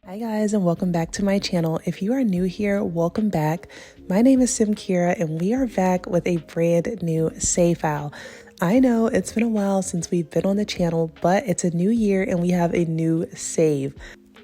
Hi guys, and welcome back to my channel. If you are new here, welcome back. My name is Simkhira and we are back with a brand new save file. I know it's been a while since we've been on the channel, but it's a new year and we have a new save.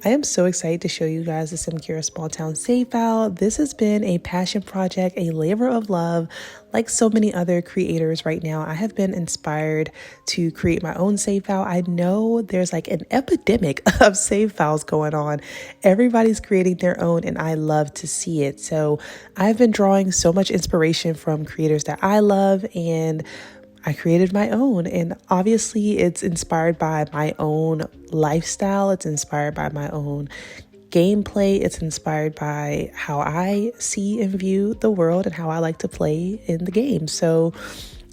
I am so excited to show you guys the Simkhira Small Town save file. This has been a passion project, a labor of love. Like so many other creators right now, I have been inspired to create my own save file. I know there's like an epidemic of save files going on. Everybody's creating their own and I love to see it. So I've been drawing so much inspiration from creators that I love, and I created my own, and obviously it's inspired by my own lifestyle. It's inspired by my own gameplay. It's inspired by how I see and view the world and how I like to play in the game. So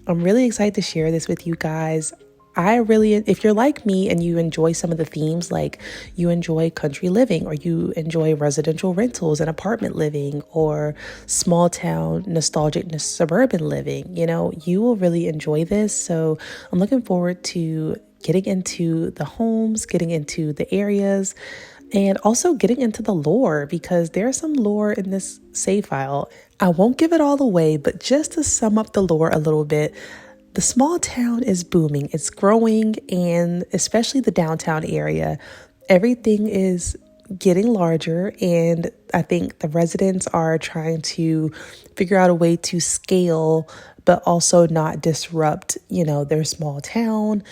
I'm really excited to share this with you guys. If you're like me and you enjoy some of the themes, like you enjoy country living or you enjoy residential rentals and apartment living or small town nostalgic suburban living, you will really enjoy this. So I'm looking forward to getting into the homes, getting into the areas, and also getting into the lore, because there's some lore in this save file. I won't give it all away, but just to sum up the lore a little bit, the small town is booming, it's growing, and especially the downtown area, everything is getting larger, and I think the residents are trying to figure out a way to scale but also not disrupt, their small town.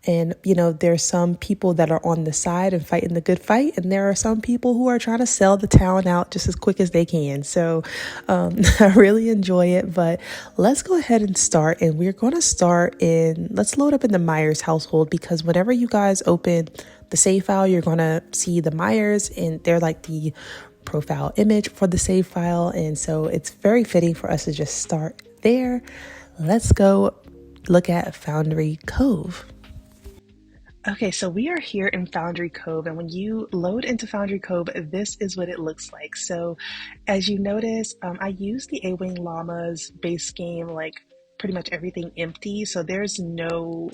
And, there's some people that are on the side and fighting the good fight. And there are some people who are trying to sell the town out just as quick as they can. So I really enjoy it. But let's go ahead and start. And we're going to let's load up in the Myers household, because whenever you guys open the save file, you're going to see the Myers, and they're like the profile image for the save file. And so it's very fitting for us to just start there. Let's go look at Foundry Cove. Okay, so we are here in Foundry Cove, and when you load into Foundry Cove, this is what it looks like. So as you notice, I use the A-Wing Llama's base game, like pretty much everything empty, so there's no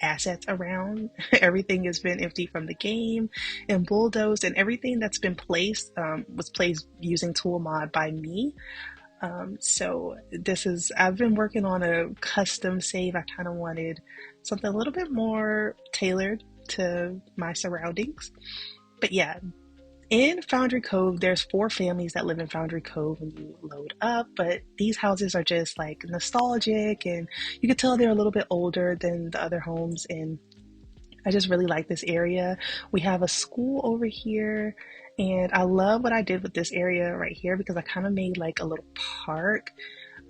assets around. Everything has been empty from the game and bulldozed, and everything that's been placed was placed using tool mod by me. So I've been working on a custom save. I kind of wanted something a little bit more tailored to my surroundings. But yeah, in Foundry Cove, there's 4 families that live in Foundry Cove when you load up, but these houses are just like nostalgic, and you can tell they're a little bit older than the other homes, and I just really like this area. We have a school over here, and I love what I did with this area right here, because I kind of made like a little park.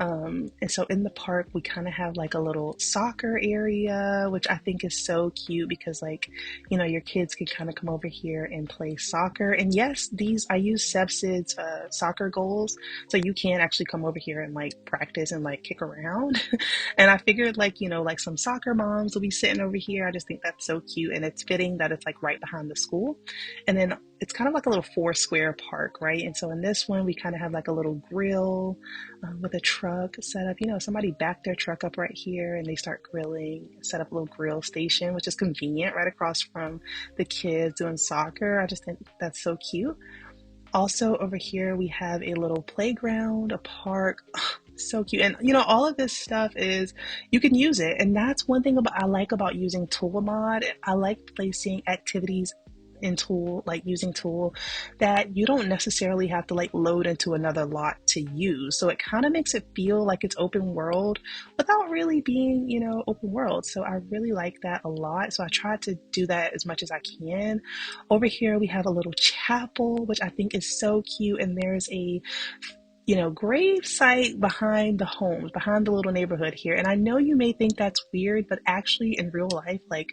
And so in the park, we kind of have like a little soccer area, which I think is so cute, because like, your kids can kind of come over here and play soccer. And yes, I use Sebsid's soccer goals, so you can actually come over here and like practice and like kick around. And I figured like some soccer moms will be sitting over here. I just think that's so cute, and it's fitting that it's like right behind the school. And then it's kind of like a little 4-square park, right? And so in this one, we kind of have like a little grill with a truck set up. Somebody backed their truck up right here and they start grilling, set up a little grill station, which is convenient right across from the kids doing soccer. I just think that's so cute. Also over here, we have a little playground, a park. So cute. And all of this stuff is, you can use it. And that's one thing I like about using tool mod. I like placing activities in tool, like using tool, that you don't necessarily have to like load into another lot to use. So it kind of makes it feel like it's open world without really being, open world. So I really like that a lot. So I try to do that as much as I can. Over here, we have a little chapel, which I think is so cute. And there's a grave site behind the homes, behind the little neighborhood here. And I know you may think that's weird, but actually in real life, like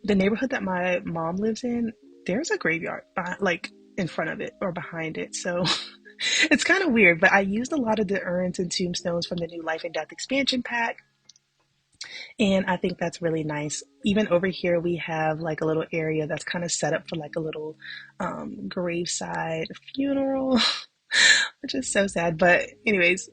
the neighborhood that my mom lives in, there's a graveyard like in front of it or behind it. So it's kind of weird, but I used a lot of the urns and tombstones from the new Life and Death expansion pack. And I think that's really nice. Even over here, we have like a little area that's kind of set up for like a little graveside funeral, which is so sad. But anyways,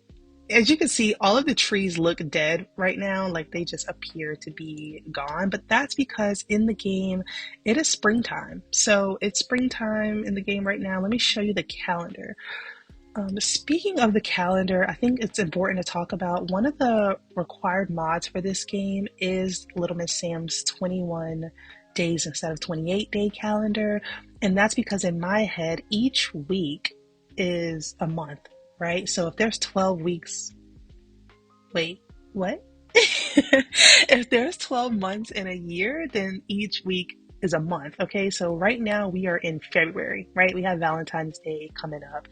as you can see, all of the trees look dead right now, like they just appear to be gone. But that's because in the game, it is springtime. So it's springtime in the game right now. Let me show you the calendar. Speaking of the calendar, I think it's important to talk about one of the required mods for this game is Little Miss Sam's 21 days instead of 28-day calendar. And that's because in my head, each week is a month, right? So if there's 12 weeks, wait, what? If there's 12 months in a year, then each week is a month. Okay, so right now we are in February, right? We have Valentine's Day coming up.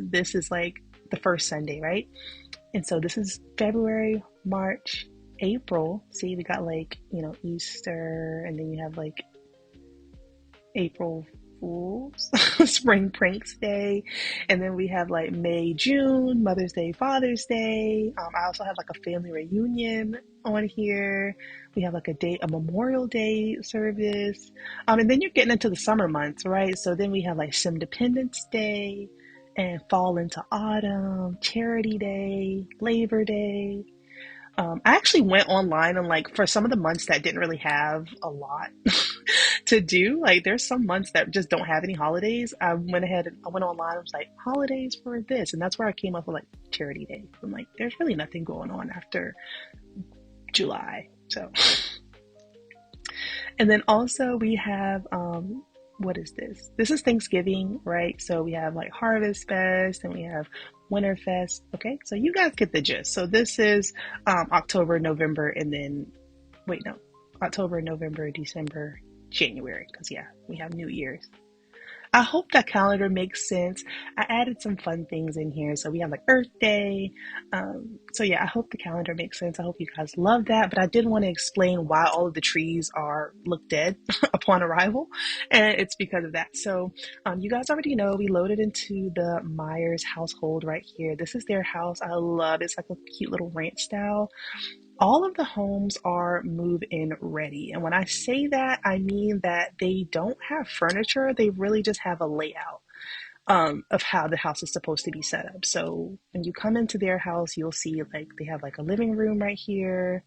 This is like the first Sunday, right? And so this is February, March, April. See, we got like, Easter, and then you have like April Fools, Spring Pranks Day, and then we have like May, June, Mother's Day, Father's Day. I also have like a family reunion on here. We have like a Memorial Day service, and then you're getting into the summer months, right? So then we have like Independence Day, and fall into autumn, Charity Day, Labor Day. I actually went online and like for some of the months that didn't really have a lot to do, like there's some months that just don't have any holidays. I went ahead and I went online. I was like, holidays for this, and that's where I came up with like Charity Day. I'm like, there's really nothing going on after July. So, and then also we have what is this? This is Thanksgiving, right? So we have like Harvest Fest and we have Winterfest. Okay, so you guys get the gist. So this is October, November, and then wait, no, October, November, December, January, because yeah, we have New Year's. I hope that calendar makes sense. I added some fun things in here. So we have like Earth Day. So yeah, I hope the calendar makes sense. I hope you guys love that. But I did want to explain why all of the trees look dead upon arrival. And it's because of that. So you guys already know we loaded into the Myers household right here. This is their house. I love it. It's like a cute little ranch style. All of the homes are move-in ready. And when I say that, I mean that they don't have furniture. They really just have a layout of how the house is supposed to be set up. So when you come into their house, you'll see like they have like a living room right here.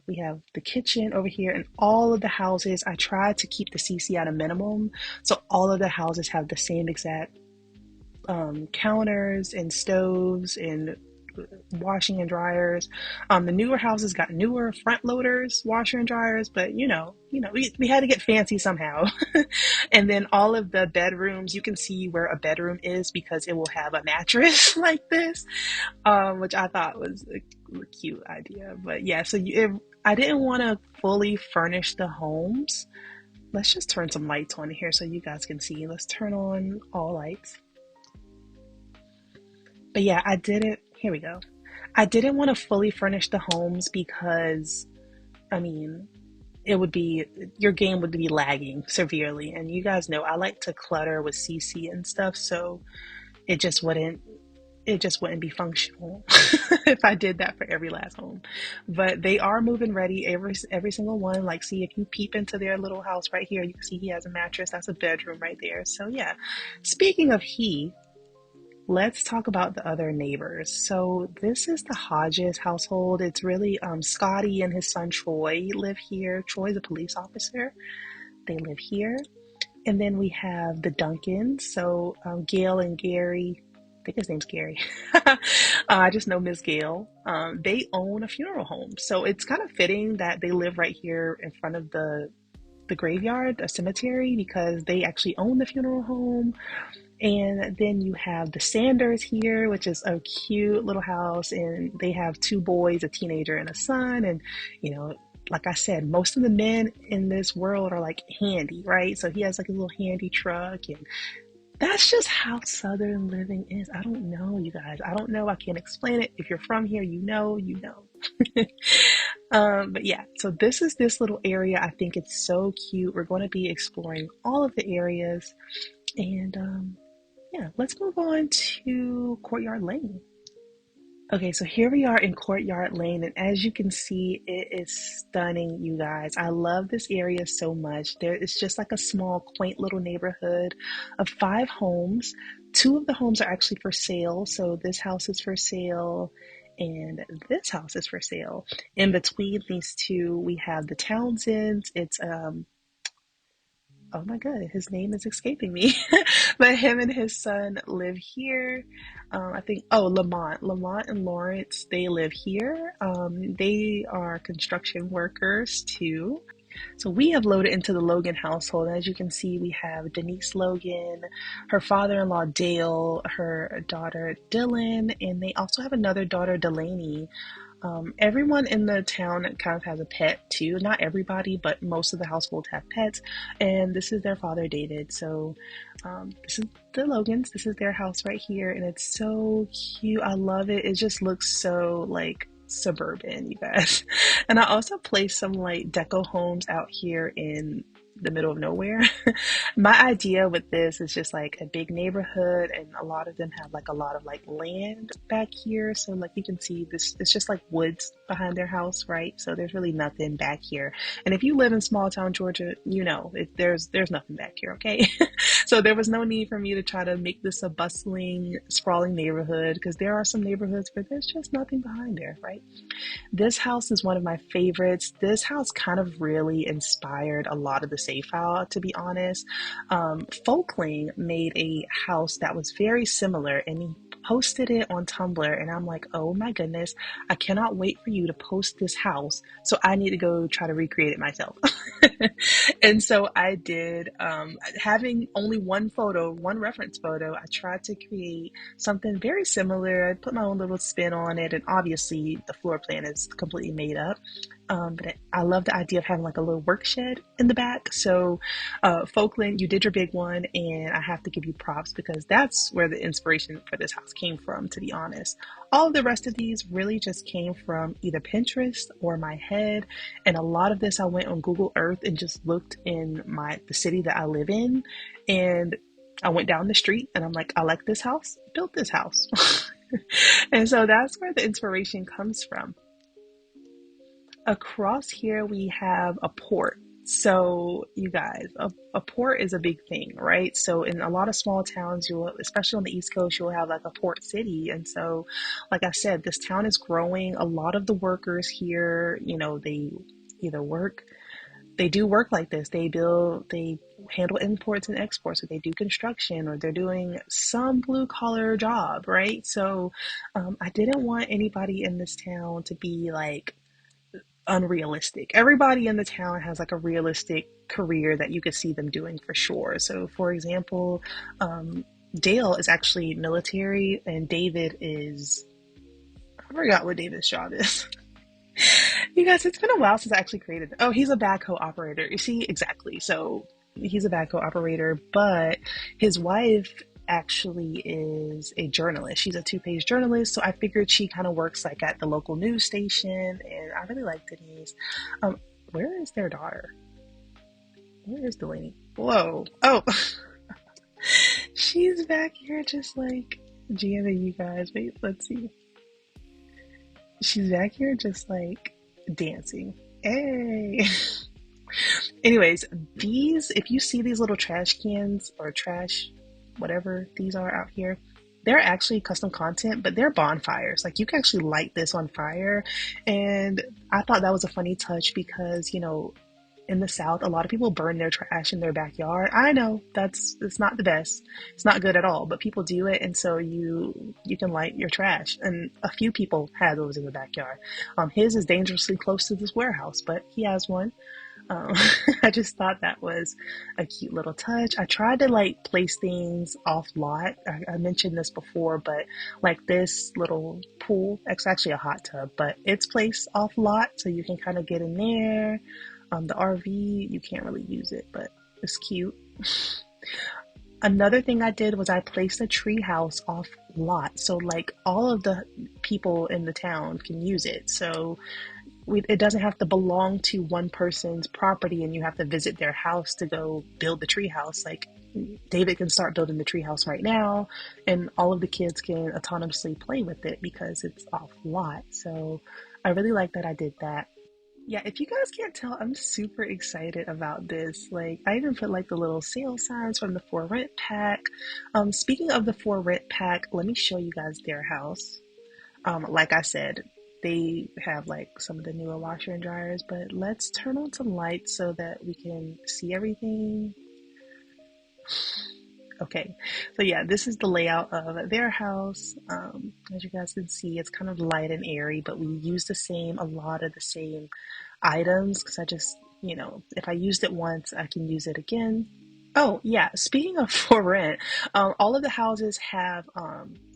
We have the kitchen over here, and all of the houses, I tried to keep the CC at a minimum. So all of the houses have the same exact counters and stoves and washing and dryers. The newer houses got newer front loaders, washer and dryers, but we had to get fancy somehow. And then all of the bedrooms, you can see where a bedroom is because it will have a mattress like this, which I thought was a cute idea. But yeah, so I didn't want to fully furnish the homes. Let's just turn some lights on here so you guys can see. Let's turn on all lights. But yeah, here we go. I didn't want to fully furnish the homes because, I mean, your game would be lagging severely. And you guys know I like to clutter with CC and stuff, so it just wouldn't be functional if I did that for every last home. But they are moving ready, every single one. Like, see, if you peep into their little house right here, you can see he has a mattress. That's a bedroom right there. So yeah, speaking of let's talk about the other neighbors. So this is the Hodges household. It's really Scotty and his son Troy live here. Troy's a police officer. They live here. And then we have the Duncans. So Gail and Gary, I think his name's Gary. I just know Miss Gail. They own a funeral home. So it's kind of fitting that they live right here in front of the graveyard, a cemetery, because they actually own the funeral home. And then you have the Sanders here, which is a cute little house, and they have two boys, a teenager and a son. And, like I said, most of the men in this world are like handy, right? So he has like a little handy truck, and that's just how Southern living is. I don't know, you guys. I don't know. I can't explain it. If you're from here, you know. But yeah, so this is this little area. I think it's so cute. We're going to be exploring all of the areas. And yeah, let's move on to Courtyard Lane. Okay, so here we are in Courtyard Lane, and as you can see, it is stunning, you guys. I love this area so much. There is just like a small, quaint little neighborhood of 5 homes. Two of the homes are actually for sale. So this house is for sale, and this house is for sale. In between these two, we have the Townsends. Oh my God, his name is escaping me. But him and his son live here. I think, oh, Lamont and Lawrence, they live here. They are construction workers too. So we have loaded into the Logan household. As you can see, we have Denise Logan, her father-in-law Dale, her daughter Dylan, and they also have another daughter, Delaney. Everyone in the town kind of has a pet too. Not everybody, but most of the households have pets. And this is their father, David. So this is the Logans. This is their house right here. And it's so cute. I love it. It just looks so like suburban, you guys. And I also placed some like deco homes out here in the middle of nowhere. My idea with this is just like a big neighborhood, and a lot of them have like a lot of like land back here. So like you can see this, it's just like woods behind their house, right? So there's really nothing back here. And if you live in small town Georgia, you know there's nothing back here, okay? So there was no need for me to try to make this a bustling, sprawling neighborhood, because there are some neighborhoods where there's just nothing behind there, right? This house is one of my favorites. This house kind of really inspired a lot of the safe file, to be honest. Folkling made a house that was very similar, and he posted it on Tumblr, and I'm like, oh my goodness, I cannot wait for you to post this house, so I need to go try to recreate it myself. And so I did. Having only one photo, one reference photo, I tried to create something very similar. I put my own little spin on it, and obviously the floor plan is completely made up. But I love the idea of having like a little work shed in the back. So, Folkland, you did your big one, and I have to give you props because that's where the inspiration for this house came from, to be honest. All of the rest of these really just came from either Pinterest or my head. And a lot of this I went on Google Earth and just looked in the city that I live in. And I went down the street and I'm like, I like this house, built this house. And so that's where the inspiration comes from. Across here, we have a port. So, you guys, a port is a big thing, right? So, in a lot of small towns, you'll, especially on the East Coast, you'll have like a port city. And so, like I said, this town is growing. A lot of the workers here, they either they do work like this. They handle imports and exports, or they do construction, or they're doing some blue collar job, right? So, I didn't want anybody in this town to be like, unrealistic. Everybody in the town has like a realistic career that you could see them doing for sure. So, for example, Dale is actually military, and David is, I forgot what David's job is. You guys, it's been a while since I actually created. Oh, he's a backhoe operator. You see, exactly. So he's a backhoe operator, but his wife actually is a journalist. She's a two-page journalist, so I figured she kind of works like at the local news station, and I really like Denise. Where is their daughter? Where is Delaney? Whoa. Oh, she's back here just like jamming, you guys. Wait, let's see. She's back here just like dancing. Hey. Anyways, if you see these little trash cans or trash, whatever these are out here, they're actually custom content, but they're bonfires. Like you can actually light this on fire. And I thought that was a funny touch because, in the South, a lot of people burn their trash in their backyard. I know it's not the best. It's not good at all, but people do it. And so you can light your trash, and a few people have those in the backyard. His is dangerously close to this warehouse, but he has one. Um, I just thought that was a cute little touch. I tried to like place things off lot. I mentioned this before, but like this little pool, it's actually a hot tub, but it's placed off lot, so you can kind of get in there. The RV, you can't really use it, but it's cute. Another thing I did was I placed a tree house off lot, so like all of the people in the town can use it. So it doesn't have to belong to one person's property and you have to visit their house to go build the tree house. Like David can start building the treehouse right now, and all of the kids can autonomously play with it because it's off lot. So I really like that I did that. Yeah, if you guys can't tell, I'm super excited about this. Like, I even put like the little sale signs from the For Rent pack. Speaking of the For Rent pack, let me show you guys their house. Like I said, they have like some of the newer washer and dryers, but let's turn on some lights so that we can see everything. Okay, so yeah, this is the layout of their house. As you guys can see, it's kind of light and airy, but we use a lot of the same items because I just, if I used it once, I can use it again. Oh, yeah, speaking of for rent, all of the houses have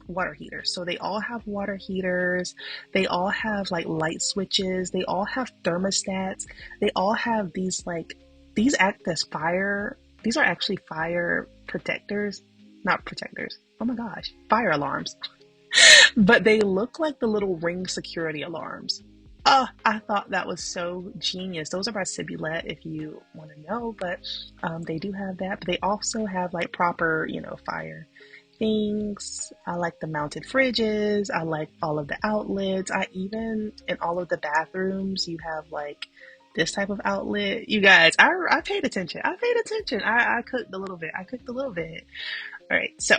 water heaters. So they all have water heaters, they all have like light switches, they all have thermostats, they all have these act as fire, these are actually fire protectors, not protectors. Oh my gosh, fire alarms. But they look like the little Ring security alarms. I thought that was so genius. Those are by Sibulet if you want to know, but they do have that. But they also have like proper, fire things. I like the mounted fridges. I like all of the outlets. I even, in all of the bathrooms, you have like this type of outlet. You guys, I paid attention. I paid attention. I cooked a little bit. I cooked a little bit. All right, so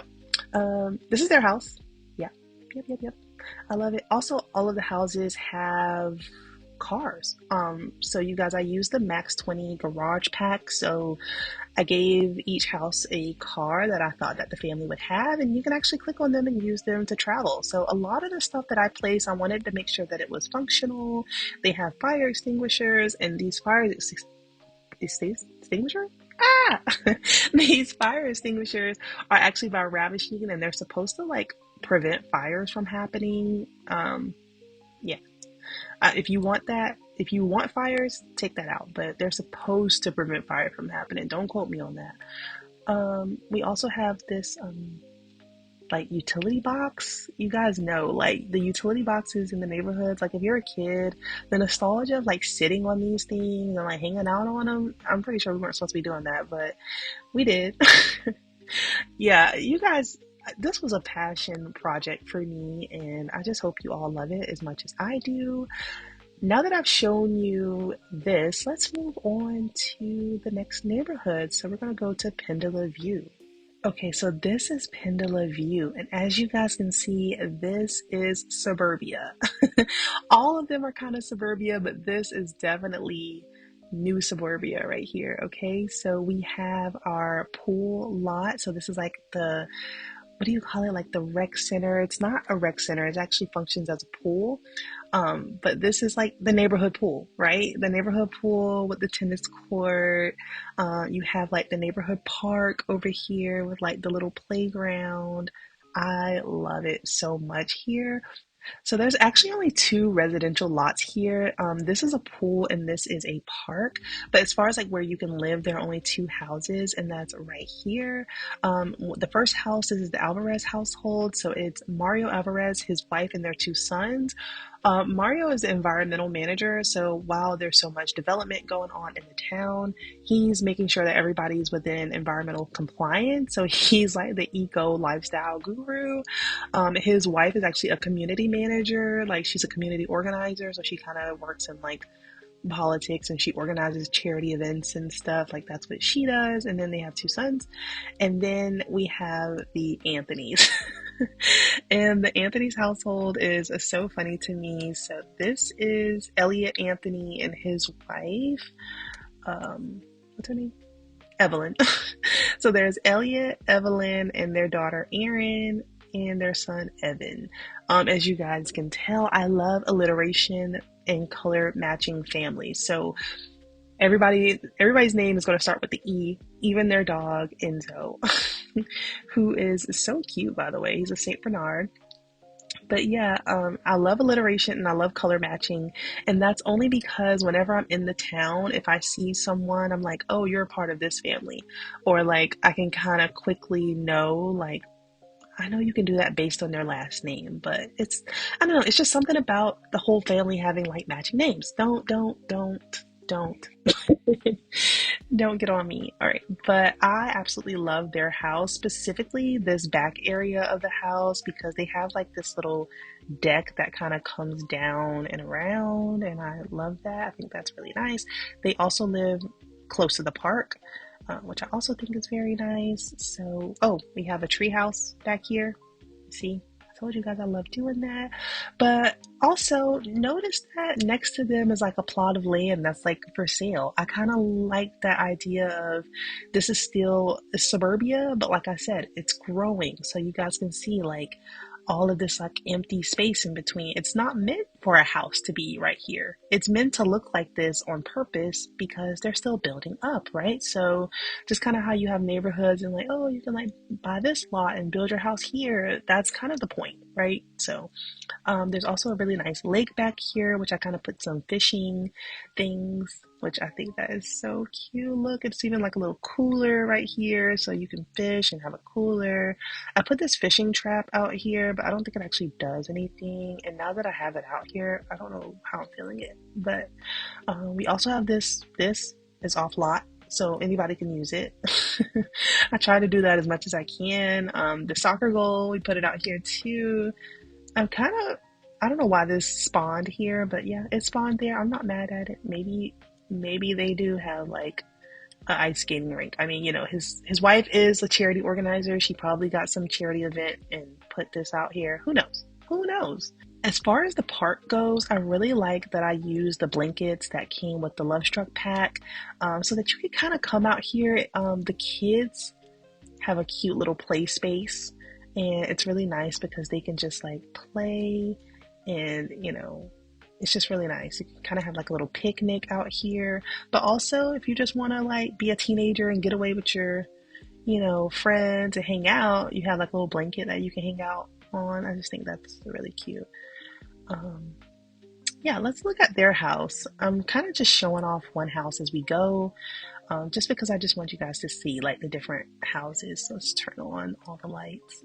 this is their house. Yeah, yep. I love it. Also, all of the houses have cars. So you guys, I used the Max 20 garage pack. So I gave each house a car that I thought that the family would have, and you can actually click on them and use them to travel. So a lot of the stuff that I placed, I wanted to make sure that it was functional. They have fire extinguishers, and these extinguishers? Ah! These fire extinguishers are actually by Ravishing, and they're supposed to like prevent fires from happening. Yeah. If you want that, if you want fires, take that out. But they're supposed to prevent fire from happening. Don't quote me on that. We also have this like utility box. You guys know, like the utility boxes in the neighborhoods. Like if you're a kid, the nostalgia of like sitting on these things and like hanging out on them. I'm pretty sure we weren't supposed to be doing that, but we did. Yeah, you guys, this was a passion project for me, and I just hope you all love it as much as I do. Now that I've shown you this, let's move on to the next neighborhood. So we're going to go to Pendula View. Okay, so this is Pendula View, and as you guys can see, this is suburbia. All of them are kind of suburbia, but this is definitely new suburbia right here. Okay, so we have our pool lot. So this is like the, what do you call it? Like the rec center. It's not a rec center. It actually functions as a pool. But this is like the neighborhood pool, right? The neighborhood pool with the tennis court. You have like the neighborhood park over here with like the little playground. I love it so much here. So there's actually only two residential lots here. This is a pool and this is a park. But as far as like where you can live, there are only two houses, and that's right here. The first house is the Alvarez household. So it's Mario Alvarez, his wife, and their two sons. Mario is the environmental manager, so while there's so much development going on in the town, he's making sure that everybody's within environmental compliance. So he's like the eco lifestyle guru. His wife is actually a community manager, like she's a community organizer, so she kind of works in like politics and she organizes charity events and stuff. Like that's what she does. And then they have two sons. And then we have the Anthonys. And the Anthony's household is so funny to me. So this is Elliot Anthony and his wife. What's her name? Evelyn. So there's Elliot, Evelyn, and their daughter Erin, and their son Evan. As you guys can tell, I love alliteration and color matching families. So everybody's name is going to start with the E, even their dog Enzo, who is so cute, by the way. He's a Saint Bernard. But yeah, I love alliteration and I love color matching. And that's only because whenever I'm in the town, if I see someone, I'm like, oh, you're a part of this family. Or like, I can kind of quickly know, like, I know you can do that based on their last name, but I don't know, it's just something about the whole family having like matching names. Don't Don't. Don't get on me. All right. But I absolutely love their house, specifically this back area of the house, because they have like this little deck that kind of comes down and around. And I love that. I think that's really nice. They also live close to the park, which I also think is very nice. So, oh, we have a tree house back here. See? I told you guys I love doing that. But also notice that next to them is like a plot of land that's like for sale. I kind of like that idea of this is still suburbia, but like I said, it's growing. So you guys can see like all of this like empty space in between. It's not meant for a house to be right here. It's meant to look like this on purpose because they're still building up, right? So just kind of how you have neighborhoods and like, oh, you can like buy this lot and build your house here. That's kind of the point, right? So there's also a really nice lake back here, which I kind of put some fishing things, which I think that is so cute. Look, it's even like a little cooler right here, so you can fish and have a cooler. I put this fishing trap out here, but I don't think it actually does anything. And now that I have it out here, I don't know how I'm feeling it. But we also have this. This is off lot, so anybody can use it. I try to do that as much as I can. The soccer goal, we put it out here too. I'm kind of, I don't know why this spawned here, but yeah, it spawned there. I'm not mad at it. Maybe they do have like an ice skating rink. I mean, you know, his wife is a charity organizer. She probably got some charity event and put this out here. Who knows? Who knows? As far as the park goes, I really like that I used the blankets that came with the Love Struck pack, so that you could kind of come out here. The kids have a cute little play space, and it's really nice because they can just like play, and you know, it's just really nice. You can kind of have like a little picnic out here, but also if you just want to like be a teenager and get away with your, you know, friends and hang out, you have like a little blanket that you can hang out on. I just think that's really cute. um yeah, let's look at their house. I'm kind of just showing off one house as we go, just because I just want you guys to see like the different houses. So let's turn on all the lights.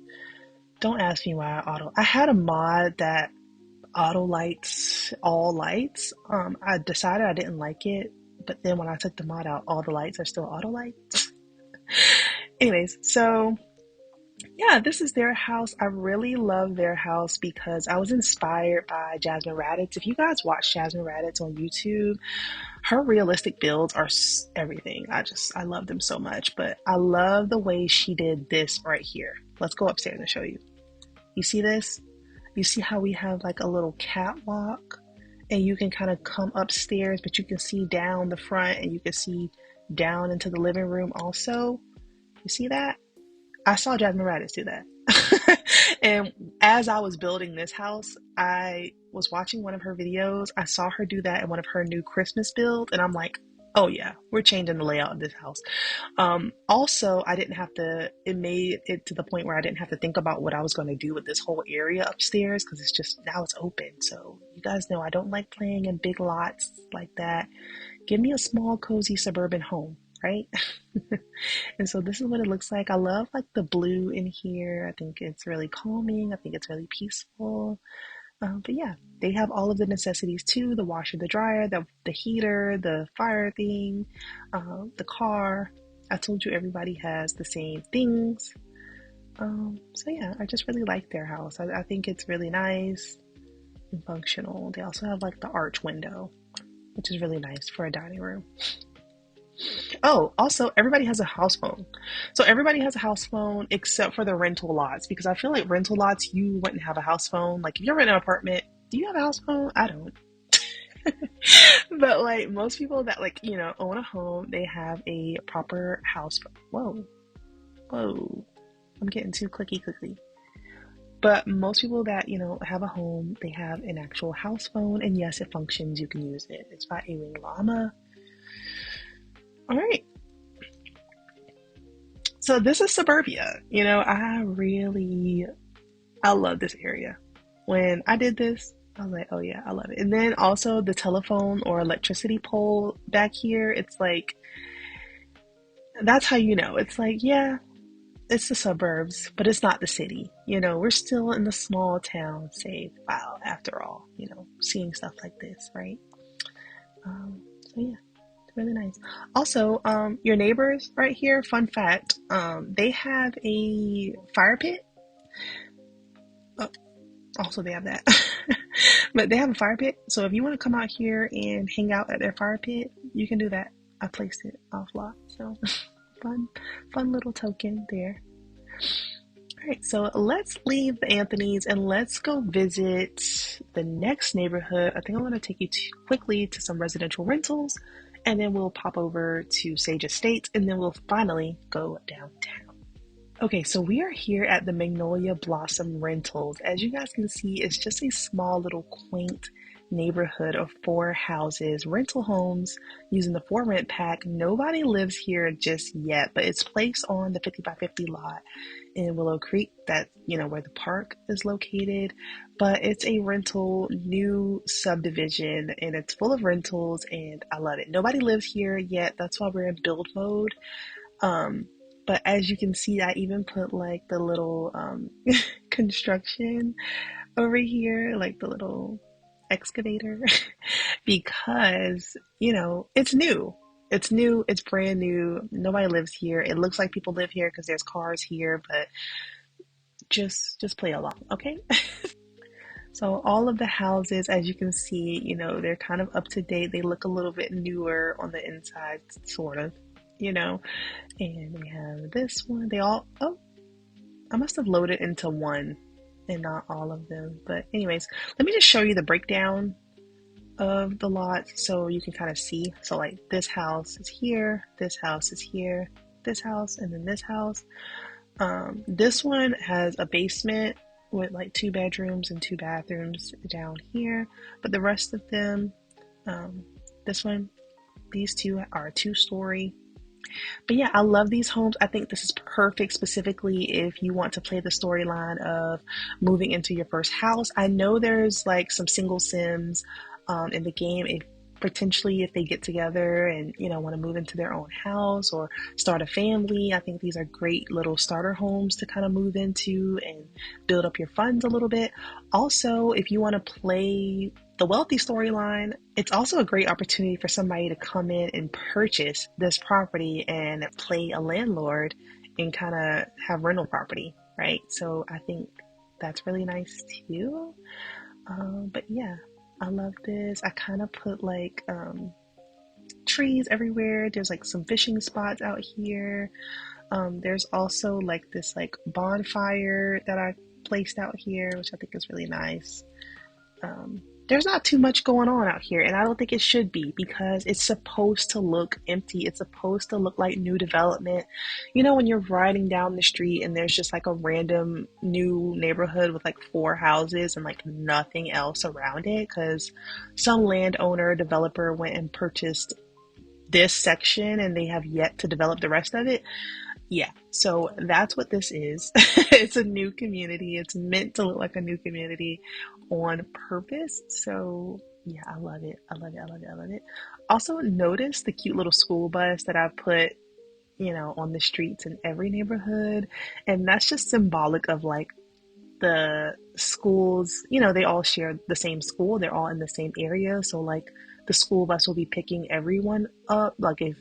Don't ask me why I had a mod that auto lights all lights. I decided I didn't like it, but then when I took the mod out, all the lights are still auto lights. Anyways, so yeah, this is their house. I really love their house because I was inspired by Jasmine Raditz. If you guys watch Jasmine Raditz on YouTube, her realistic builds are everything. I love them so much. But I love the way she did this right here. Let's go upstairs and show you. You see this? You see how we have like a little catwalk, and you can kind of come upstairs, but you can see down the front and you can see down into the living room also. You see that? I saw Jasmine Raditz do that. And as I was building this house, I was watching one of her videos. I saw her do that in one of her new Christmas builds, and I'm like, oh yeah, we're changing the layout of this house. Also, I didn't have to, it made it to the point where I didn't have to think about what I was going to do with this whole area upstairs, because it's just, now it's open. So you guys know I don't like playing in big lots like that. Give me a small, cozy suburban home, right? And so this is what it looks like. I love like the blue in here. I think it's really calming. I think it's really peaceful. But yeah, they have all of the necessities too: the washer, the dryer, the heater, the fire thing, the car. I told you everybody has the same things. So yeah, I just really like their house. I think it's really nice and functional. They also have like the arch window, which is really nice for a dining room. Oh, also, everybody has a house phone. So everybody has a house phone except for the rental lots, because I feel like rental lots, you wouldn't have a house phone. Like if you're renting an apartment, do you have a house phone? I don't. But like most people that like, you know, own a home, they have a proper house phone. Whoa, whoa, I'm getting too clicky. But most people that, you know, have a home, they have an actual house phone, and yes, it functions. You can use it. It's by A Wing Llama. All right. So this is suburbia. You know, I love this area. When I did this, I was like, oh yeah, I love it. And then also the telephone or electricity pole back here, it's like, that's how you know. It's like, yeah, it's the suburbs, but it's not the city. You know, we're still in the small town, say, wow, after all, you know, seeing stuff like this, right? So yeah. Really nice. Also, your neighbors right here, fun fact, they have a fire pit. Oh, also, they have that. But they have a fire pit. So if you want to come out here and hang out at their fire pit, you can do that. I placed it off lot. So fun, fun little token there. All right, so let's leave the Anthony's and let's go visit the next neighborhood. I think I'm going to take you quickly to some residential rentals, and then we'll pop over to Sage Estates, and then we'll finally go downtown. Okay, so we are here at the Magnolia Blossom Rentals. As you guys can see, it's just a small little quaint neighborhood of 4 houses, rental homes using the 4 rent pack. Nobody lives here just yet, but it's placed on the 50 by 50 lot in Willow Creek, that, you know, where the park is located. But it's a rental new subdivision and it's full of rentals and I love it. Nobody lives here yet. That's why we're in build mode. But as you can see, I even put like the little construction over here, like the little excavator, because, you know, it's new. It's new, it's brand new. Nobody lives here. It looks like people live here because there's cars here, but just play along, okay? So all of the houses, as you can see, you know, they're kind of up to date. They look a little bit newer on the inside, sort of, you know. And we have this one. They all, oh, I must have loaded into one and not all of them. But anyways, let me just show you the breakdown of the lot so you can kind of see. So like this house is here, this house is here, this house, and then this house. This one has a basement with like 2 bedrooms and 2 bathrooms down here, but the rest of them, this one, these 2 are 2-story. But yeah, I love these homes. I think this is perfect specifically if you want to play the storyline of moving into your first house. I know there's like some single sims in the game, if potentially if they get together and, you know, want to move into their own house or start a family. I think these are great little starter homes to kind of move into and build up your funds a little bit. Also, if you want to play the wealthy storyline, it's also a great opportunity for somebody to come in and purchase this property and play a landlord and kind of have rental property, right? So I think that's really nice too. But yeah, I love this. I kind of put like trees everywhere. There's like some fishing spots out here. There's also like this like bonfire that I placed out here, which I think is really nice. There's not too much going on out here, and I don't think it should be because it's supposed to look empty. It's supposed to look like new development. You know, when you're riding down the street and there's just like a random new neighborhood with like 4 houses and like nothing else around it because some landowner developer went and purchased this section and they have yet to develop the rest of it. Yeah, so that's what this is. It's a new community. It's meant to look like a new community on purpose. So yeah, I love it. I love it. I love it. I love it. Also, notice the cute little school bus that I put, you know, on the streets in every neighborhood. And that's just symbolic of like the schools, you know, they all share the same school. They're all in the same area. So like the school bus will be picking everyone up. Like if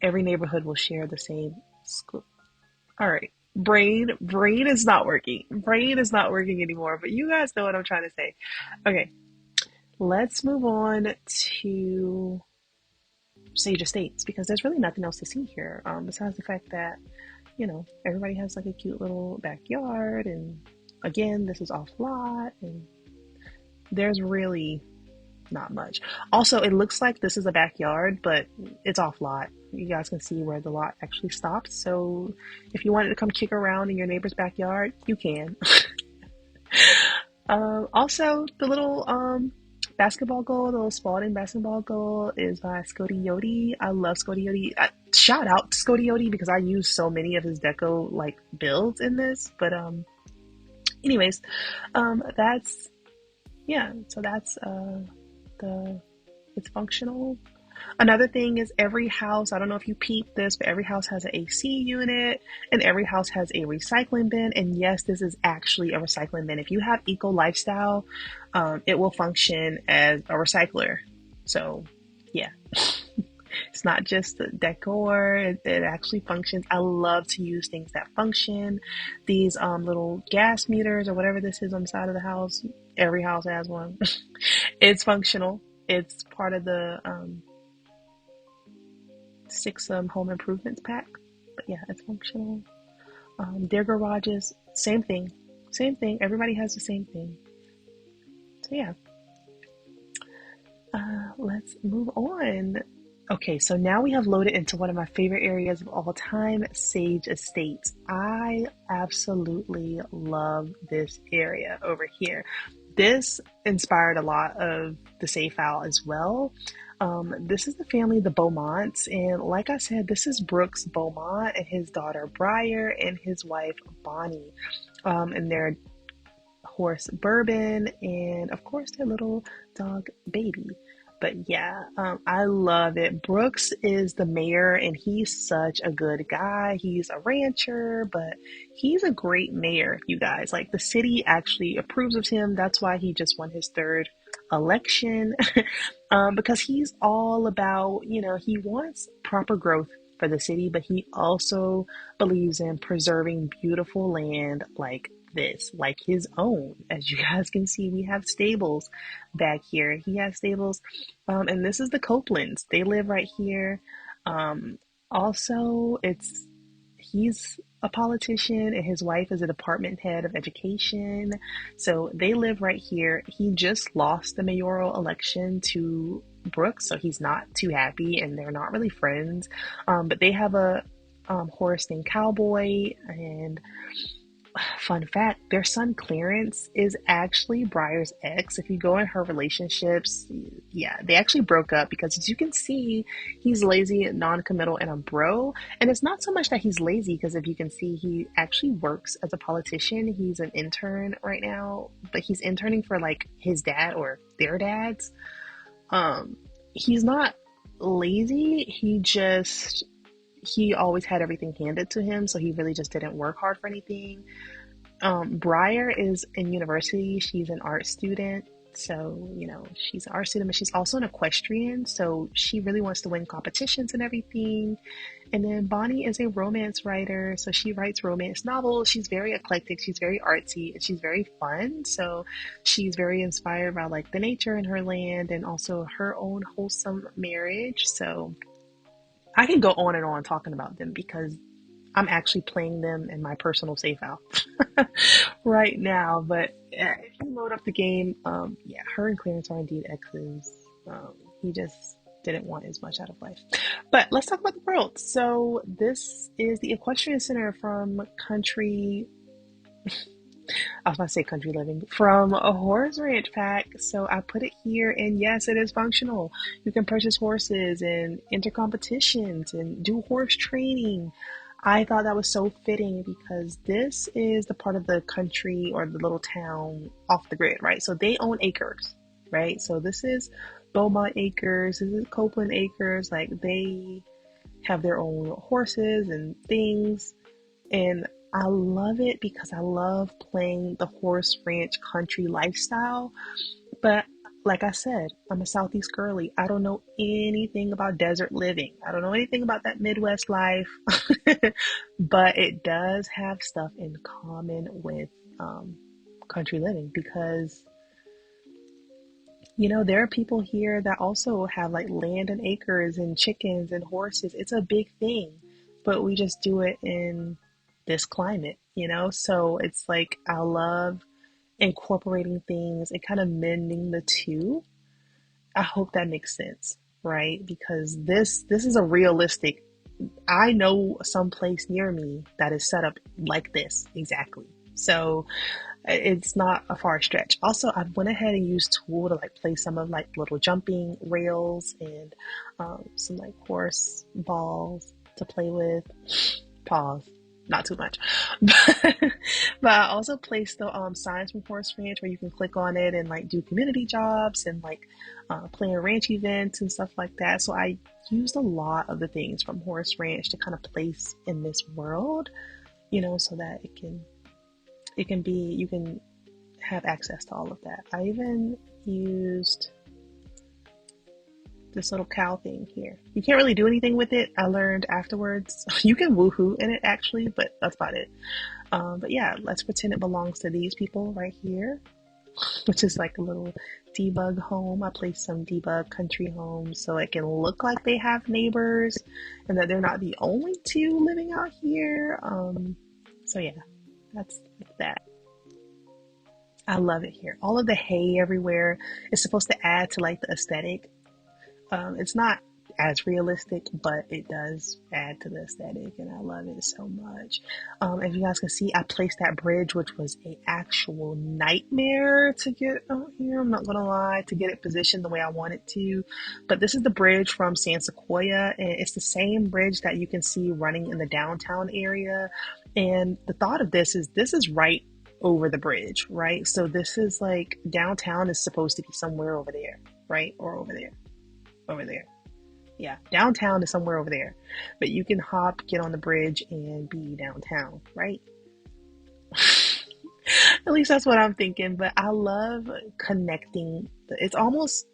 every neighborhood will share the same school. All right. Brain is not working. Brain is not working anymore, but you guys know what I'm trying to say. Okay. Let's move on to Sage Estates because there's really nothing else to see here besides the fact that, you know, everybody has like a cute little backyard, and again, this is off lot and there's really not much. Also, it looks like this is a backyard, but it's off lot. You guys can see where the lot actually stops. So if you wanted to come kick around in your neighbor's backyard, you can. Also, the little basketball goal, the little Spalding basketball goal is by Scody Yodi. I love Scody Yodi. Shout out to Scody Yodi because I use so many of his deco like builds in this. But anyways, that's yeah. So that's it's functional. Another thing is every house, I don't know if you peeped this, but every house has an AC unit and every house has a recycling bin. And yes, this is actually a recycling bin. If you have eco lifestyle, it will function as a recycler. So yeah. It's not just the decor, it actually functions. I love to use things that function. These little gas meters or whatever this is on the side of the house, every house has one. It's functional. It's part of the six home improvements pack. But yeah, it's functional. Their garages, same thing. Same thing. Everybody has the same thing. So yeah. Let's move on. Okay, so now we have loaded into one of my favorite areas of all time, Sage Estates. I absolutely love this area over here. This inspired a lot of the Safe Owl as well. This is the family, the Beaumonts, and like I said, this is Brooks Beaumont and his daughter Briar and his wife Bonnie, and their horse Bourbon, and of course their little dog Baby. But yeah, I love it. Brooks is the mayor, and he's such a good guy. He's a rancher, but he's a great mayor, you guys. Like, the city actually approves of him. That's why he just won his third election, because he's all about, he wants proper growth for the city, but he also believes in preserving beautiful land like this, like his own. As you guys can see, we have stables back here. He has stables, and this is the Copelands. They live right here. Also, he's a politician and his wife is a department head of education. So they live right here. He just lost the mayoral election to Brooks, so he's not too happy and they're not really friends. But they have a horse named Cowboy, and fun fact, their son Clarence is actually Briar's ex. If you go in her relationships, yeah, they actually broke up because, as you can see, he's lazy, non-committal, and a bro. And it's not so much that he's lazy, because if you can see, he actually works as a politician. He's an intern right now, but he's interning for like his dad or their dads. He's not lazy. He always had everything handed to him, so he really just didn't work hard for anything. Briar is in university. She's an art student. So, she's an art student, but she's also an equestrian. So she really wants to win competitions and everything. And then Bonnie is a romance writer. So she writes romance novels. She's very eclectic. She's very artsy, and she's very fun. So she's very inspired by like the nature in her land and also her own wholesome marriage. So I can go on and on talking about them because I'm actually playing them in my personal save out right now. But if you load up the game, yeah, her and Clarence are indeed exes. He just didn't want as much out of life. But let's talk about the world. So this is the Equestrian Center from Country. I was about to say country living, from a horse ranch pack. So I put it here, and yes, it is functional. You can purchase horses and enter competitions and do horse training. I thought that was so fitting because this is the part of the country or the little town off the grid, right? So they own acres, right? So this is Beaumont Acres, this is Copeland Acres. Like, they have their own horses and things. And I love it because I love playing the horse ranch country lifestyle. But like I said, I'm a Southeast girly. I don't know anything about desert living. I don't know anything about that Midwest life. But it does have stuff in common with country living because, there are people here that also have like land and acres and chickens and horses. It's a big thing, but we just do it in this climate, So it's like, I love incorporating things and kind of mending the two. I hope that makes sense, right? Because this is a realistic, I know some place near me that is set up like this exactly. So it's not a far stretch. Also, I went ahead and used Tool to like place some of like little jumping rails and some like horse balls to play with. Pause. Not too much. But I also placed the signs from Horse Ranch where you can click on it and like do community jobs and like plan ranch events and stuff like that. So I used a lot of the things from Horse Ranch to kind of place in this world, so that you can have access to all of that. I even used this little cow thing here. You can't really do anything with it. I learned afterwards. You can woohoo in it actually, but that's about it. But yeah, let's pretend it belongs to these people right here, which is like a little debug home. I placed some debug country homes so it can look like they have neighbors and that they're not the only two living out here. So yeah, that's that. I love it here. All of the hay everywhere is supposed to add to like the aesthetic. It's not as realistic, but it does add to the aesthetic, and I love it so much. As you guys can see, I placed that bridge, which was a actual nightmare to get out here. I'm not gonna lie, to get it positioned the way I want it to. But this is the bridge from San Sequoia, and it's the same bridge that you can see running in the downtown area. And the thought of this is right over the bridge, right? So this is like downtown is supposed to be somewhere over there, right? Or over there. Over there. Yeah, downtown is somewhere over there. But you can hop, get on the bridge, and be downtown, right? At least that's what I'm thinking. But I love connecting. It's almost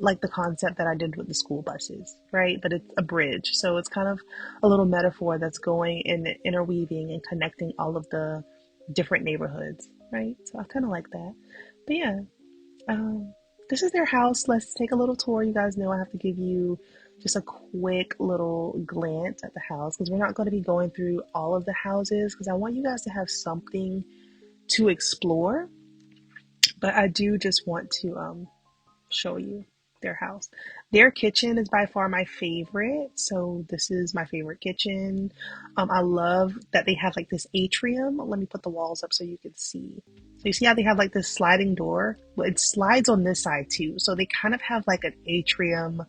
like the concept that I did with the school buses, right? But it's a bridge. So it's kind of a little metaphor that's going and interweaving and connecting all of the different neighborhoods, right? So I kind of like that. But yeah, this is their house. Let's take a little tour. You guys know I have to give you just a quick little glance at the house because we're not going to be going through all of the houses because I want you guys to have something to explore. But I do just want to show you their house. Their kitchen is by far my favorite. So this is my favorite kitchen. I love that they have like this atrium. Let me put the walls up so you can see. So you see how they have like this sliding door? Well, it slides on this side too. So they kind of have like an atrium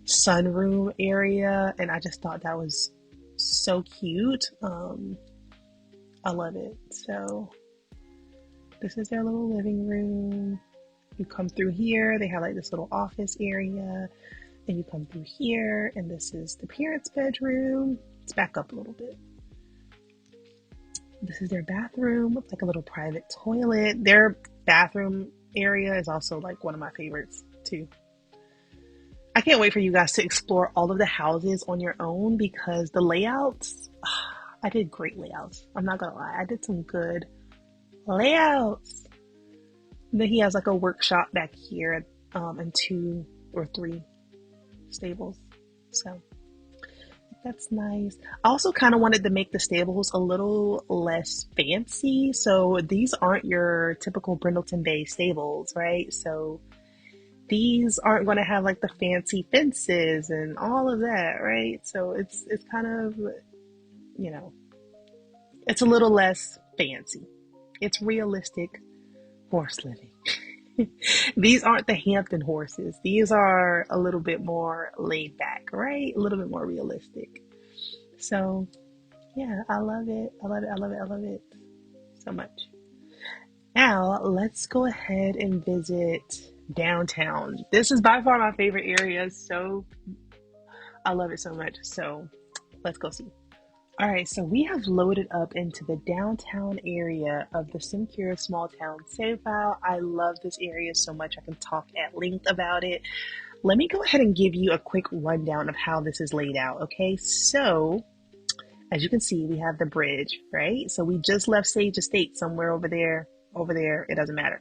sunroom area. And I just thought that was so cute. I love it. So this is their little living room. You come through here, they have like this little office area, and you come through here, and this is the parents' bedroom. Let's back up a little bit. This is their bathroom with like a little private toilet. Their bathroom area is also like one of my favorites too. I can't wait for you guys to explore all of the houses on your own because the layouts, I did great layouts. I'm not gonna lie, I did some good layouts. Then he has like a workshop back here, and 2 or 3 stables. So that's nice. I also kind of wanted to make the stables a little less fancy. So these aren't your typical Brindleton Bay stables, right? So these aren't going to have like the fancy fences and all of that, right? So it's kind of, you know, it's a little less fancy. It's realistic horse living. These aren't the Hampton horses. These are a little bit more laid back, right? A little bit more realistic. So yeah, I love it. I love it. I love it. I love it so much. Now let's go ahead and visit downtown. This is by far my favorite area. So I love it so much. So let's go see. All right, so we have loaded up into the downtown area of the Simkhira small town save file. I love this area so much. I can talk at length about it. Let me go ahead and give you a quick rundown of how this is laid out. Okay, so as you can see, we have the bridge, right? So we just left Sage Estate somewhere over there. Over there, it doesn't matter.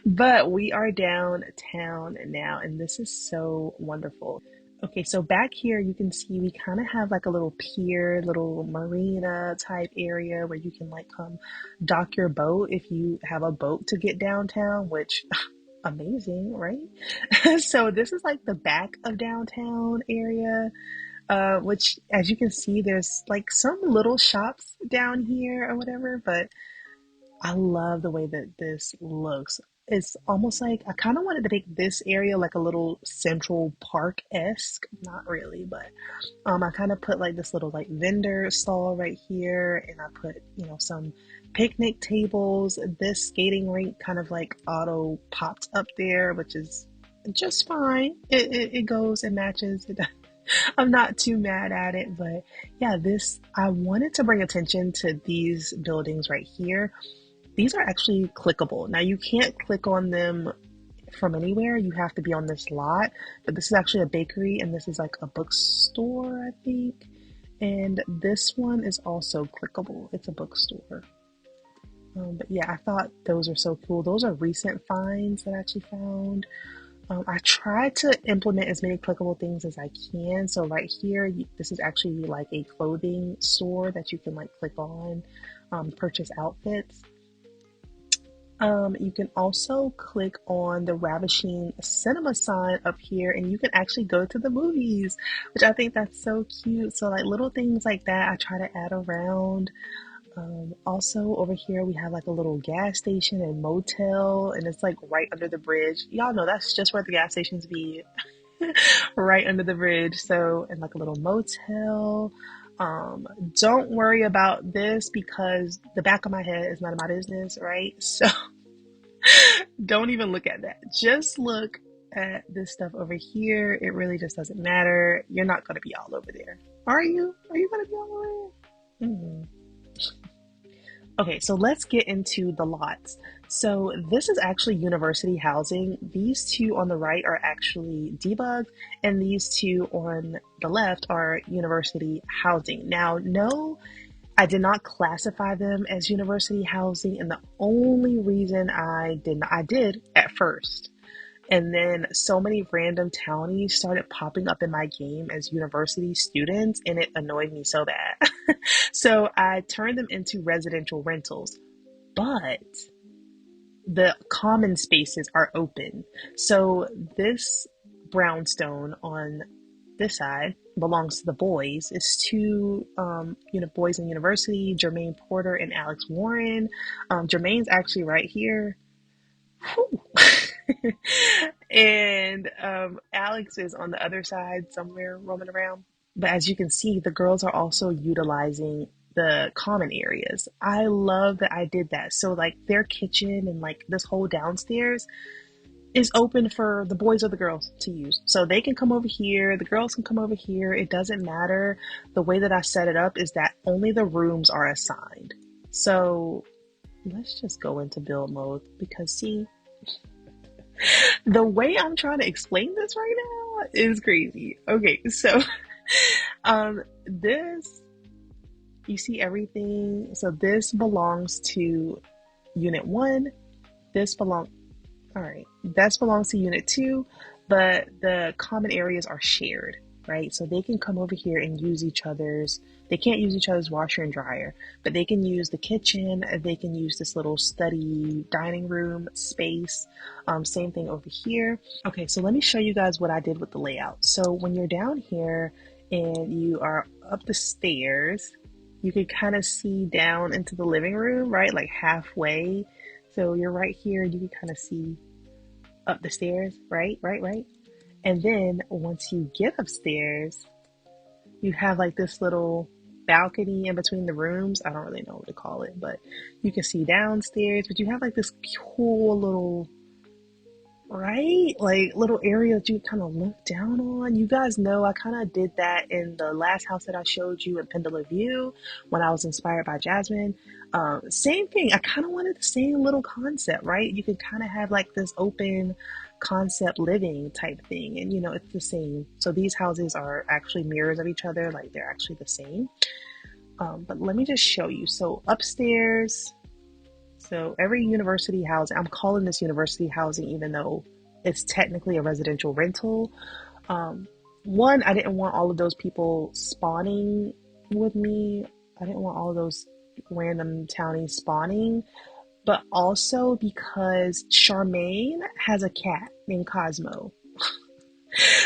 But we are downtown now, and this is so wonderful. Okay, so back here you can see we kind of have like a little pier, little marina type area where you can like come dock your boat if you have a boat to get downtown, which amazing, right? So this is like the back of downtown area, which as you can see, there's like some little shops down here or whatever, but I love the way that this looks. It's almost like I kind of wanted to make this area like a little Central Park-esque. Not really, but I kind of put like this little like vendor stall right here, and I put, you know, some picnic tables. This skating rink kind of like auto popped up there, which is just fine. It goes, it matches. I'm not too mad at it, but yeah, I wanted to bring attention to these buildings right here. These are actually clickable. Now you can't click on them from anywhere. You have to be on this lot, but this is actually a bakery and this is like a bookstore, I think. And this one is also clickable. It's a bookstore. But yeah, I thought those are so cool. Those are recent finds that I actually found. I try to implement as many clickable things as I can. So right here, this is actually like a clothing store that you can like click on, purchase outfits. You can also click on the Ravishing Cinema sign up here and you can actually go to the movies, which I think that's so cute. So like little things like that, I try to add around. Also over here, we have like a little gas station and motel and it's like right under the bridge. Y'all know that's just where the gas stations be, right under the bridge. So, and like a little motel. Don't worry about this because the back of my head is none of my business, right? So don't even look at that. Just look at this stuff over here. It really just doesn't matter. You're not going to be all over there. Are you? Are you going to be all over there? Okay, so let's get into the lots. So this is actually university housing. These two on the right are actually debugged, and these two on the left are university housing. Now, no, I did not classify them as university housing, and the only reason I did at first. And then so many random townies started popping up in my game as university students, and it annoyed me so bad. So I turned them into residential rentals, but the common spaces are open. So this brownstone on this side belongs to the boys. It's two boys in university, Jermaine Porter and Alex Warren. Jermaine's actually right here. And Alex is on the other side somewhere roaming around. But as you can see, the girls are also utilizing the common areas. I love that I did that. So like their kitchen and like this whole downstairs is open for the boys or the girls to use. So they can come over here, the girls can come over here. It doesn't matter. The way that I set it up is that only the rooms are assigned. So let's just go into build mode because see, the way I'm trying to explain this right now is crazy. Okay, so this, you see everything. So this belongs to unit 1. This belongs, all right, that belongs to unit 2, but the common areas are shared, right? So they can come over here and use each other's, they can't use each other's washer and dryer, but they can use the kitchen, they can use this little study dining room space. Same thing over here. Okay, so let me show you guys what I did with the layout. So when you're down here and you are up the stairs, you can kind of see down into the living room, right? Like halfway. So you're right here, you can kind of see up the stairs, right? And then once you get upstairs, you have like this little balcony in between the rooms. I don't really know what to call it, but you can see downstairs, but you have like this cool little, right? Like little area that you kind of look down on. You guys know I kind of did that in the last house that I showed you in Pendula View when I was inspired by Jasmine. Same thing. I kind of wanted the same little concept, right? You can kind of have like this open concept living type thing, and you know, it's the same. So these houses are actually mirrors of each other, like they're actually the same. But let me just show you. So upstairs, so every university housing, I'm calling this university housing even though it's technically a residential rental. One, I didn't want all of those people spawning with me. I didn't want all of those random townies spawning, but also because Charmaine has a cat named Cosmo.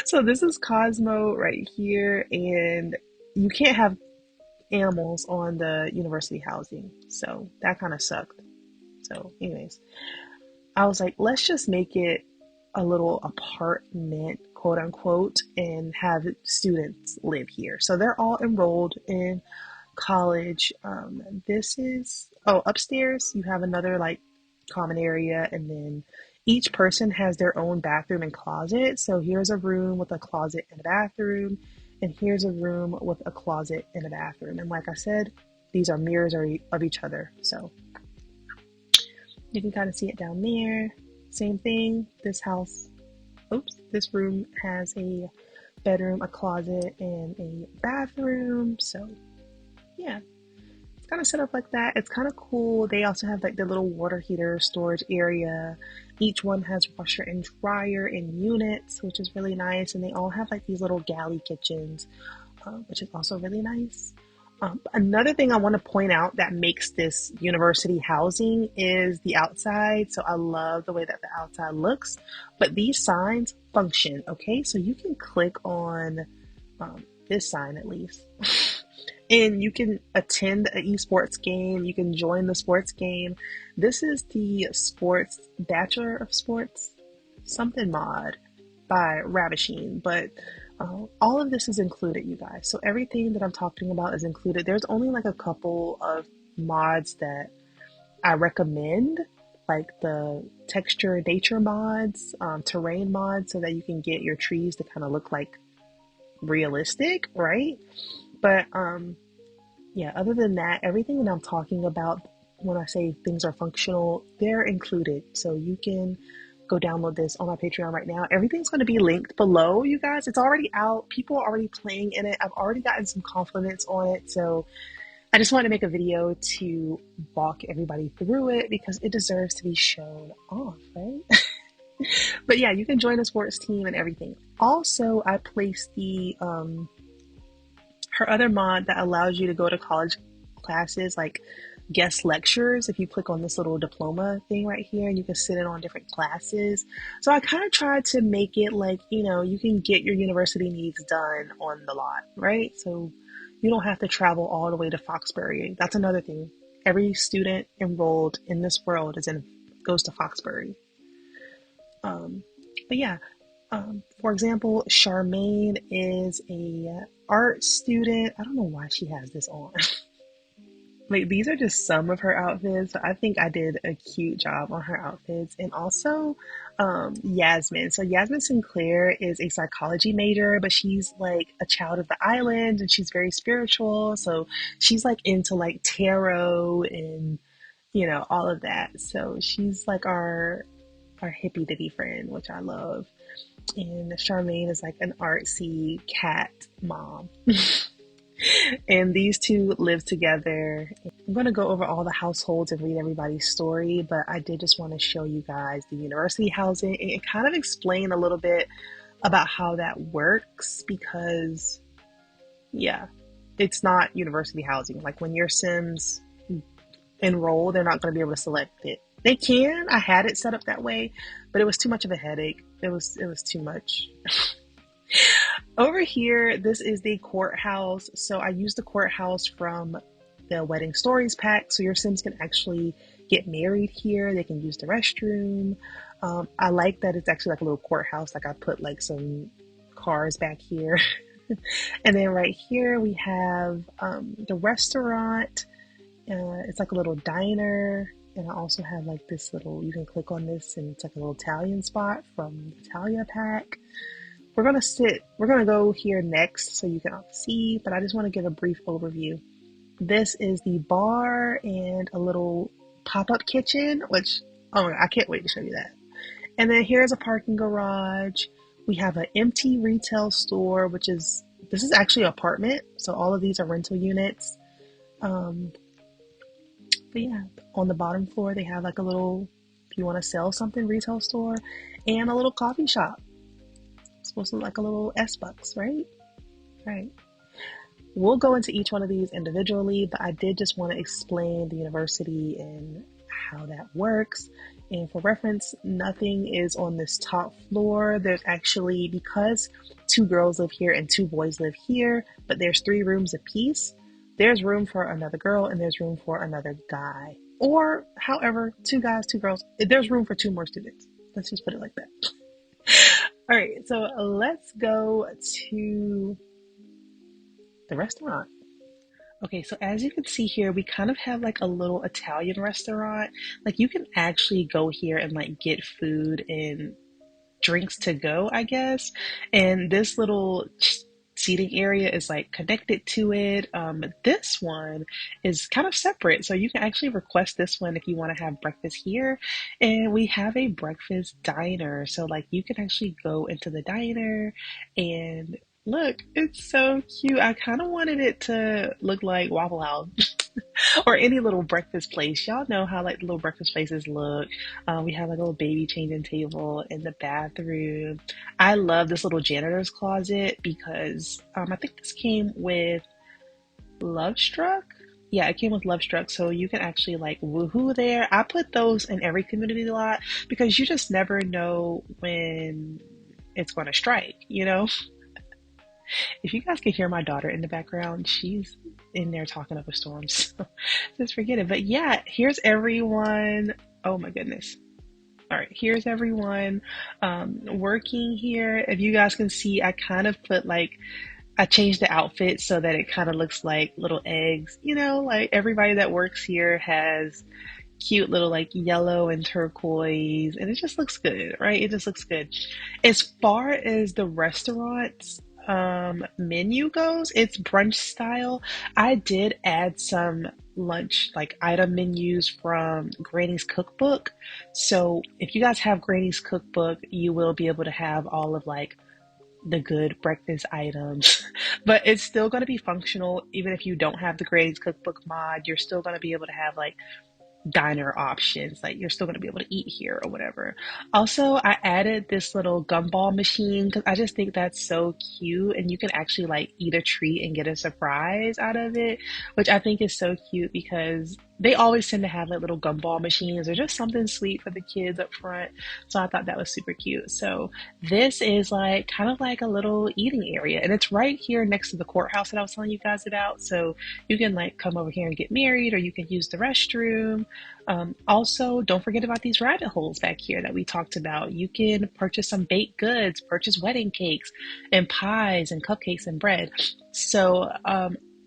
So this is Cosmo right here, and you can't have animals on the university housing. So that kind of sucked. So anyways, I was like, let's just make it a little apartment, quote unquote, and have students live here. So they're all enrolled in college. This is, oh, upstairs you have another like common area, and then each person has their own bathroom and closet. So here's a room with a closet and a bathroom, and here's a room with a closet and a bathroom. And like I said, these are mirrors of each other. So you can kind of see it down there. Same thing. This room has a bedroom, a closet, and a bathroom. So yeah, it's kind of set up like that. It's kind of cool. They also have like the little water heater storage area. Each one has washer and dryer in units, which is really nice. And they all have like these little galley kitchens, which is also really nice. Another thing I want to point out that makes this university housing is the outside. So I love the way that the outside looks, but these signs function. Okay, so you can click on this sign at least, and you can attend an esports game. You can join the sports game. This is the sports Bachelor of Sports something mod by Ravishing, but all of this is included, you guys. So everything that I'm talking about is included. There's only like a couple of mods that I recommend, like the texture nature mods, terrain mods, so that you can get your trees to kind of look like realistic, right? But yeah, other than that, everything that I'm talking about when I say things are functional, they're included. So you can go download this on my Patreon right now. Everything's going to be linked below, you guys. It's already out. People are already playing in it. I've already gotten some compliments on it. So I just wanted to make a video to walk everybody through it because it deserves to be shown off, right? But yeah, you can join the sports team and everything. Also, I placed the her other mod that allows you to go to college classes, like guest lectures. If you click on this little diploma thing right here, and you can sit in on different classes. So I kind of tried to make it like, you know, you can get your university needs done on the lot, right? So you don't have to travel all the way to Foxbury. That's another thing. Every student enrolled in this world goes to Foxbury. But yeah, for example, Charmaine is a art student. I don't know why she has this on. Like, these are just some of her outfits. I think I did a cute job on her outfits. And also, Yasmin. So Yasmin Sinclair is a psychology major, but she's like a child of the island and she's very spiritual. So she's like into like tarot and, you know, all of that. So she's like our hippie dippy friend, which I love. And Charmaine is like an artsy cat mom. And these two live together. I'm going to go over all the households and read everybody's story, but I did just want to show you guys the university housing and kind of explain a little bit about how that works because, yeah, it's not university housing. Like when your Sims enroll, they're not going to be able to select it. They can. I had it set up that way, but it was too much of a headache. It was too much. Over here, this is the courthouse. So I used the courthouse from the Wedding Stories pack. So your Sims can actually get married here. They can use the restroom. I like that it's actually like a little courthouse. Like I put like some cars back here. And then right here we have the restaurant. It's like a little diner. And I also have like this little, you can click on this and it's like a little Italian spot from the Italia pack. We're going to go here next so you can all see, but I just want to give a brief overview. This is the bar and a little pop-up kitchen, which, oh my God, I can't wait to show you that. And then here's a parking garage. We have an empty retail store, this is actually an apartment. So all of these are rental units. But yeah, on the bottom floor, they have like a little, if you want to sell something, retail store and a little coffee shop. It's supposed to look like a little S-Bucks, right? Right. We'll go into each one of these individually, but I did just want to explain the university and how that works. And for reference, nothing is on this top floor. There's actually, because 2 girls live here and 2 boys live here, but there's 3 rooms apiece. There's room for another girl and there's room for another guy. Or however, 2 guys, 2 girls. There's room for 2 more students. Let's just put it like that. All right, so let's go to the restaurant. Okay, so as you can see here, we kind of have like a little Italian restaurant. Like you can actually go here and like get food and drinks to go, I guess. And this little seating area is like connected to it. This one is kind of separate, so you can actually request this one if you want to have breakfast here. And we have a breakfast diner, so like you can actually go into the diner and look, it's so cute. I kind of wanted it to look like Waffle House or any little breakfast place. Y'all know how like the little breakfast places look. We have like a little baby changing table in the bathroom. I love this little janitor's closet because I think this came with Love Struck. Yeah, it came with Love Struck, so you can actually like woohoo there. I put those in every community lot because you just never know when it's going to strike, you know? If you guys can hear my daughter in the background, she's in there talking up a storm, so just forget it. But yeah, here's everyone. Oh my goodness. All right, here's everyone working here. If you guys can see, I kind of put like, I changed the outfit so that it kind of looks like little eggs. You know, like everybody that works here has cute little like yellow and turquoise, and it just looks good, right? It just looks good. As far as the restaurant's menu goes, it's brunch style. I did add some lunch like item menus from Granny's cookbook. So if you guys have Granny's cookbook, you will be able to have all of like the good breakfast items, but it's still going to be functional. Even if you don't have the Granny's cookbook mod, you're still going to be able to have like diner options, like you're still going to be able to eat here or whatever. Also, I added this little gumball machine because I just think that's so cute, and you can actually like eat a treat and get a surprise out of it, which I think is so cute because they always tend to have like little gumball machines or just something sweet for the kids up front. So I thought that was super cute. So this is like kind of like a little eating area, and it's right here next to the courthouse that I was telling you guys about. So you can like come over here and get married, or you can use the restroom. Also, don't forget about these rabbit holes back here that we talked about. You can purchase some baked goods, purchase wedding cakes and pies and cupcakes and bread. So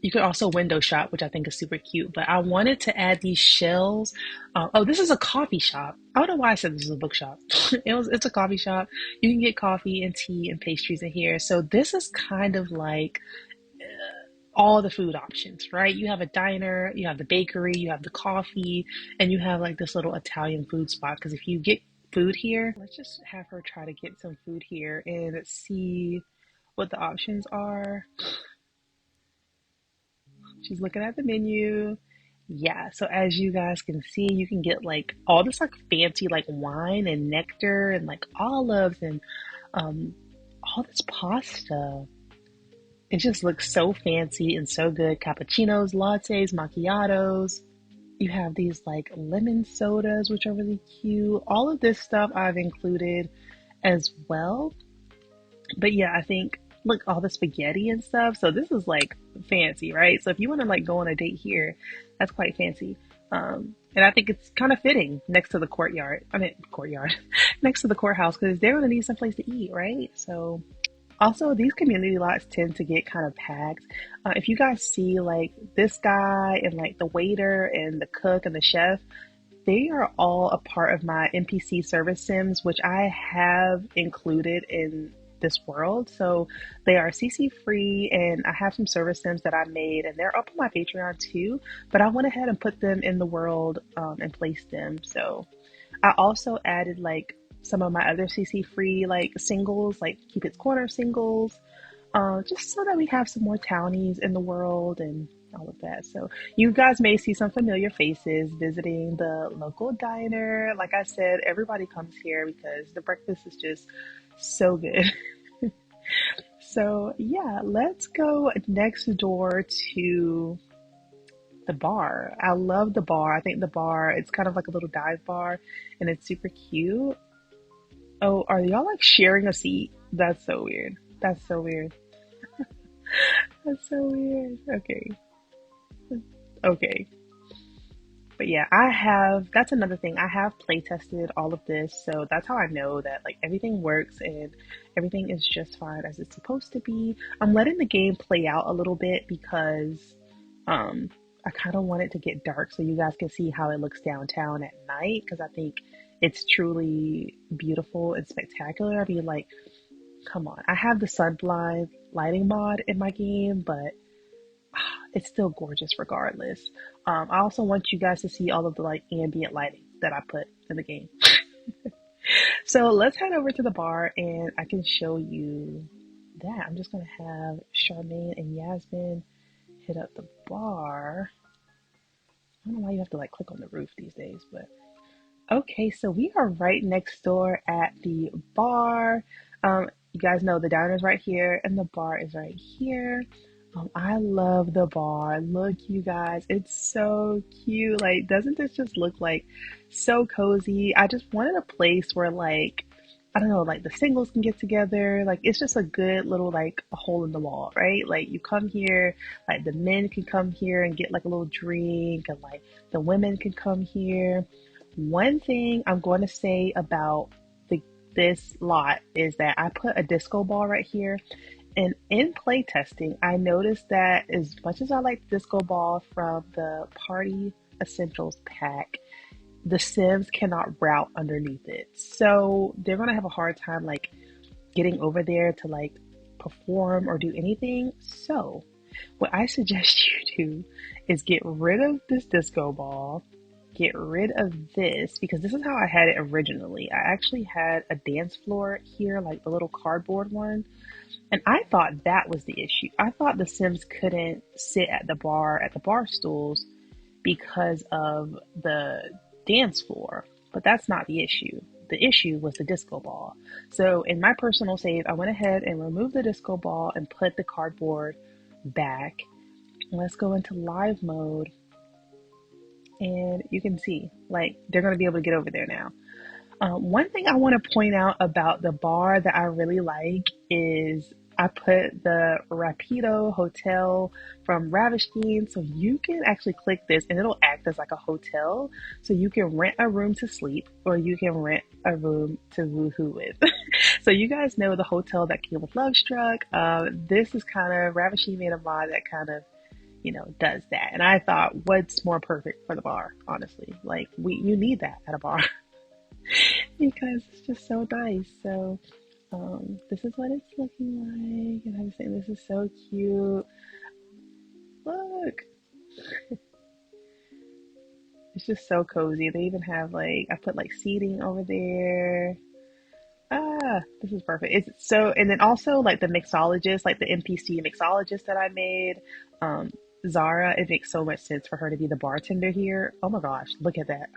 you can also window shop, which I think is super cute. But I wanted to add these shells. Oh, this is a coffee shop. I don't know why I said this is a bookshop. It's a coffee shop. You can get coffee and tea and pastries in here. So this is kind of like all the food options, right? You have a diner, you have the bakery, you have the coffee, and you have like this little Italian food spot. Because if you get food here, let's just have her try to get some food here and see what the options are. She's looking at the menu. Yeah, so as you guys can see, you can get like all this like fancy like wine and nectar and like olives and um, all this pasta. It just looks so fancy and so good. Cappuccinos, lattes, macchiatos. You have these like lemon sodas, which are really cute. All of this stuff I've included as well. But yeah, I think, look, all the spaghetti and stuff. So this is like fancy, right? So if you want to like go on a date here, that's quite fancy. And I think it's kind of fitting next to the courtyard. I mean, courtyard, next to the courthouse, because they're going to need some place to eat, right? So also, these community lots tend to get kind of packed. If you guys see like this guy and like the waiter and the cook and the chef, they are all a part of my NPC service sims, which I have included in this world. So they are CC free, and I have some service sims that I made, and they're up on my Patreon too. But I went ahead and put them in the world and placed them. So I also added like some of my other CC free like singles, like Cupid's Corner singles, just so that we have some more townies in the world and all of that. So you guys may see some familiar faces visiting the local diner. Like I said, everybody comes here because the breakfast is just so good. So yeah, let's go next door to the bar. I love the bar. I think the bar, it's kind of like a little dive bar and it's super cute. Oh, are y'all like sharing a seat? That's so weird. That's so weird. That's so weird. Okay. Okay. But yeah, that's another thing. I have play tested all of this, so that's how I know that like everything works and everything is just fine as it's supposed to be. I'm letting the game play out a little bit because I kind of want it to get dark so you guys can see how it looks downtown at night, because I think it's truly beautiful and spectacular. I mean, like, come on. I have the sun blind lighting mod in my game, but it's still gorgeous regardless. I also want you guys to see all of the like ambient lighting that I put in the game. So let's head over to the bar and I can show you that. I'm just gonna have Charmaine and Yasmin hit up the bar. I don't know why you have to like click on the roof these days, but okay, so we are right next door at the bar. You guys know the diner's right here and the bar is right here. I love the bar. Look, you guys, it's so cute. Like, doesn't this just look like so cozy? I just wanted a place where like, I don't know, like the singles can get together. Like, it's just a good little like a hole in the wall, right? Like, you come here, like the men can come here and get like a little drink, and like the women can come here. One thing I'm going to say about this lot is that I put a disco ball right here. And in playtesting, I noticed that as much as I like disco ball from the Party Essentials pack, the Sims cannot route underneath it. So they're gonna have a hard time like getting over there to like perform or do anything. So what I suggest you do is get rid of this disco ball, get rid of this, because this is how I had it originally. I actually had a dance floor here, like the little cardboard one. And I thought that was the issue. I thought the Sims couldn't sit at the bar stools because of the dance floor. But that's not the issue. The issue was the disco ball. So in my personal save, I went ahead and removed the disco ball and put the cardboard back. Let's go into live mode. And you can see, like, they're going to be able to get over there now. One thing I want to point out about the bar that I really like is I put the Rapido Hotel from Ravishing, so you can actually click this and it'll act as like a hotel. So you can rent a room to sleep or you can rent a room to woohoo with. So you guys know the hotel that came with Love Struck. This is kind of, Ravishing made a mod that kind of, you know, does that. And I thought, what's more perfect for the bar, honestly? Like, you need that at a bar. Because it's just so nice. So this is what it's looking like, and I'm saying this is so cute. Look, it's just so cozy. They even have like, I put like seating over there. This is perfect. It's so, and then also like the mixologist, like the NPC mixologist that I made, Zara. It makes so much sense for her to be the bartender here. Oh my gosh, look at that.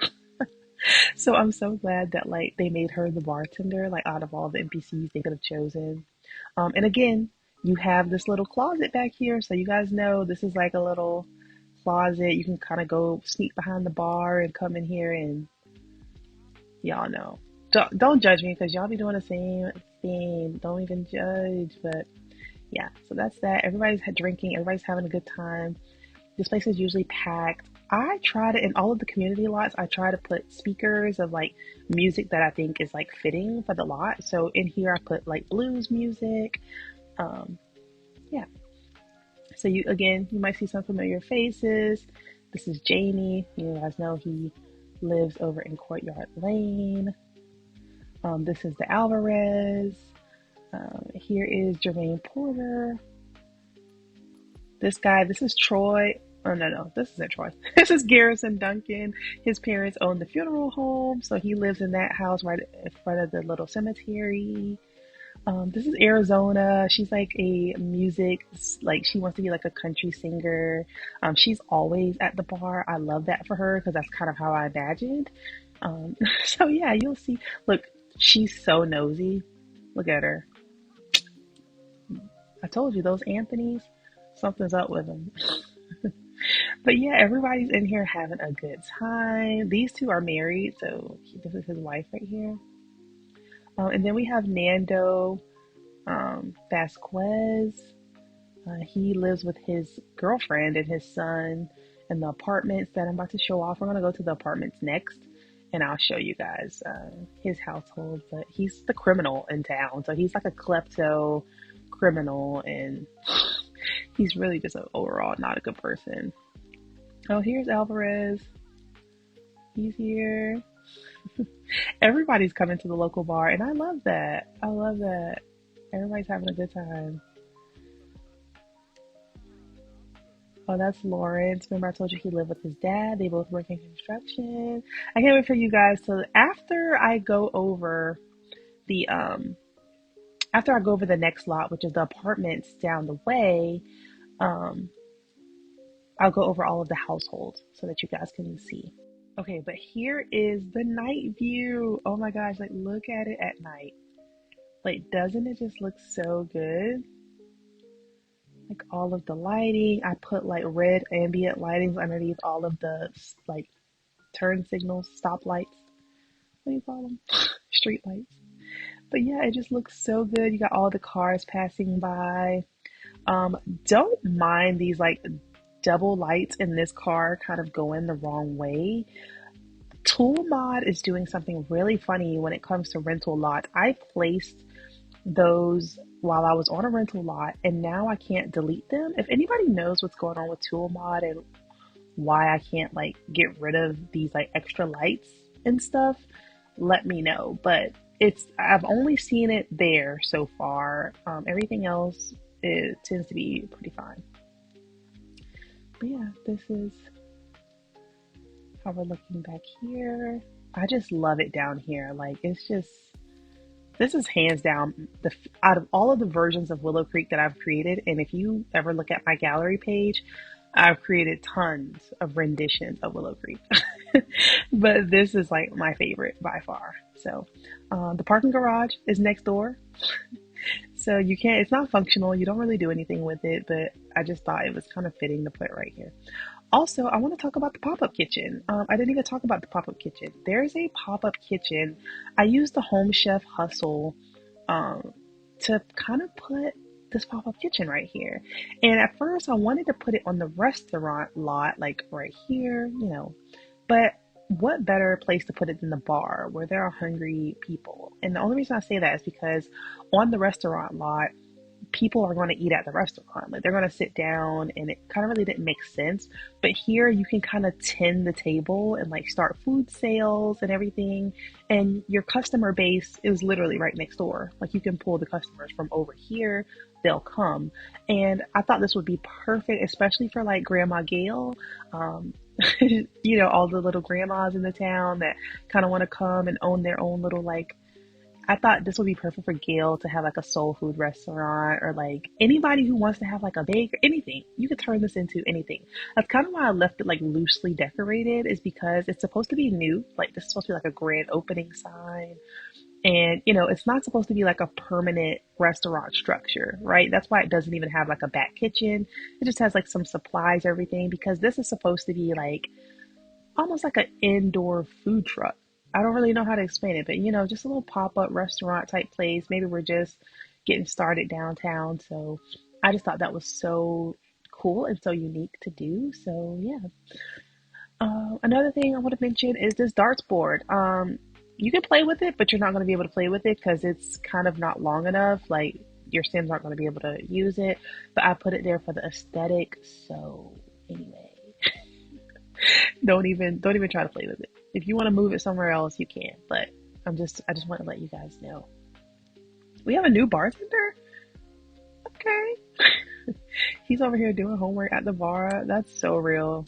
So I'm so glad that like they made her the bartender, like out of all the NPCs they could have chosen. And again, you have this little closet back here, so you guys know this is like a little closet. You can kind of go sneak behind the bar and come in here, and y'all know. Don't judge me because y'all be doing the same thing. Don't even judge. But yeah, so that's that. Everybody's drinking. Everybody's having a good time. This place is usually packed. I try to, in all of the community lots, I try to put speakers of like music that I think is like fitting for the lot. So in here, I put like blues music. Um, yeah. So you might see some familiar faces. This is Jamie. You guys know he lives over in Courtyard Lane. This is the Alvarez. Here is Jermaine Porter. This guy, this is Troy. Oh, no, this isn't Troy. This is Garrison Duncan. His parents own the funeral home, so he lives in that house right in front of the little cemetery. This is Arizona. She's like a music, like she wants to be like a country singer. She's always at the bar. I love that for her because that's kind of how I imagined. So yeah, you'll see. Look, she's so nosy. Look at her. I told you those Anthony's, something's up with them. But yeah, everybody's in here having a good time. These two are married, so this is his wife right here. And then we have Nando Vasquez. He lives with his girlfriend and his son in the apartments that I'm about to show off. We're going to go to the apartments next, and I'll show you guys his household. But he's the criminal in town, so he's like a klepto criminal, and he's really just overall not a good person. Oh, here's Alvarez. He's here. Everybody's coming to the local bar, and I love that. I love that. Everybody's having a good time. Oh, that's Lawrence. Remember I told you he lived with his dad? They both work in construction. I can't wait for you guys. So the after I go over the next lot, which is the apartments down the way, um, I'll go over all of the households so that you guys can see. Okay, but here is the night view. Oh my gosh, like look at it at night. Like, doesn't it just look so good? Like all of the lighting. I put like red ambient lightings underneath all of the like turn signals, stop lights. What do you call them? Street lights. But yeah, it just looks so good. You got all the cars passing by. Um, don't mind these like double lights in this car kind of going the wrong way. Tool Mod is doing something really funny when it comes to rental lots. I placed those while I was on a rental lot and now I can't delete them. If anybody knows what's going on with Tool Mod and why I can't like get rid of these like extra lights and stuff, let me know. But I've only seen it there so far. Everything else it tends to be pretty fine. But yeah, this is how we're looking back here. I just love it down here. Like it's just this is hands down the out of all of the versions of Willow Creek that I've created. And if you ever look at my gallery page, I've created tons of renditions of Willow Creek, but this is like my favorite by far. So the parking garage is next door. So you can't, it's not functional. You don't really do anything with it, but I just thought it was kind of fitting to put right here. Also, I want to talk about the pop-up kitchen. I didn't even talk about the pop-up kitchen. There's a pop-up kitchen. I used the Home Chef Hustle um, to kind of put this pop-up kitchen right here. And at first, I wanted to put it on the restaurant lot, like right here, you know. But what better place to put it than the bar where there are hungry people? And the only reason I say that is because on the restaurant lot, people are going to eat at the restaurant. Like they're going to sit down and it kind of really didn't make sense. But here you can kind of tend the table and like start food sales and everything. And your customer base is literally right next door. Like you can pull the customers from over here, they'll come. And I thought this would be perfect, especially for like Grandma Gail. You know, all the little grandmas in the town that kind of want to come and own their own little like I thought this would be perfect for Gail to have like a soul food restaurant or like anybody who wants to have like a bake or anything. You could turn this into anything. That's kind of why I left it like loosely decorated is because it's supposed to be new. Like this is supposed to be like a grand opening sign. And you know, it's not supposed to be like a permanent restaurant structure, right? That's why it doesn't even have like a back kitchen. It just has like some supplies, everything, because this is supposed to be like almost like an indoor food truck. I don't really know how to explain it, but you know, just a little pop-up restaurant type place. Maybe we're just getting started downtown. So I just thought that was so cool and so unique to do. So yeah. Another thing I want to mention is this darts board. You can play with it, but you're not going to be able to play with it because it's kind of not long enough. Like your Sims aren't going to be able to use it, but I put it there for the aesthetic. So anyway. Don't even try to play with it. If you want to move it somewhere else, you can. But I just want to let you guys know. We have a new bartender? Okay. He's over here doing homework at the bar. That's so real.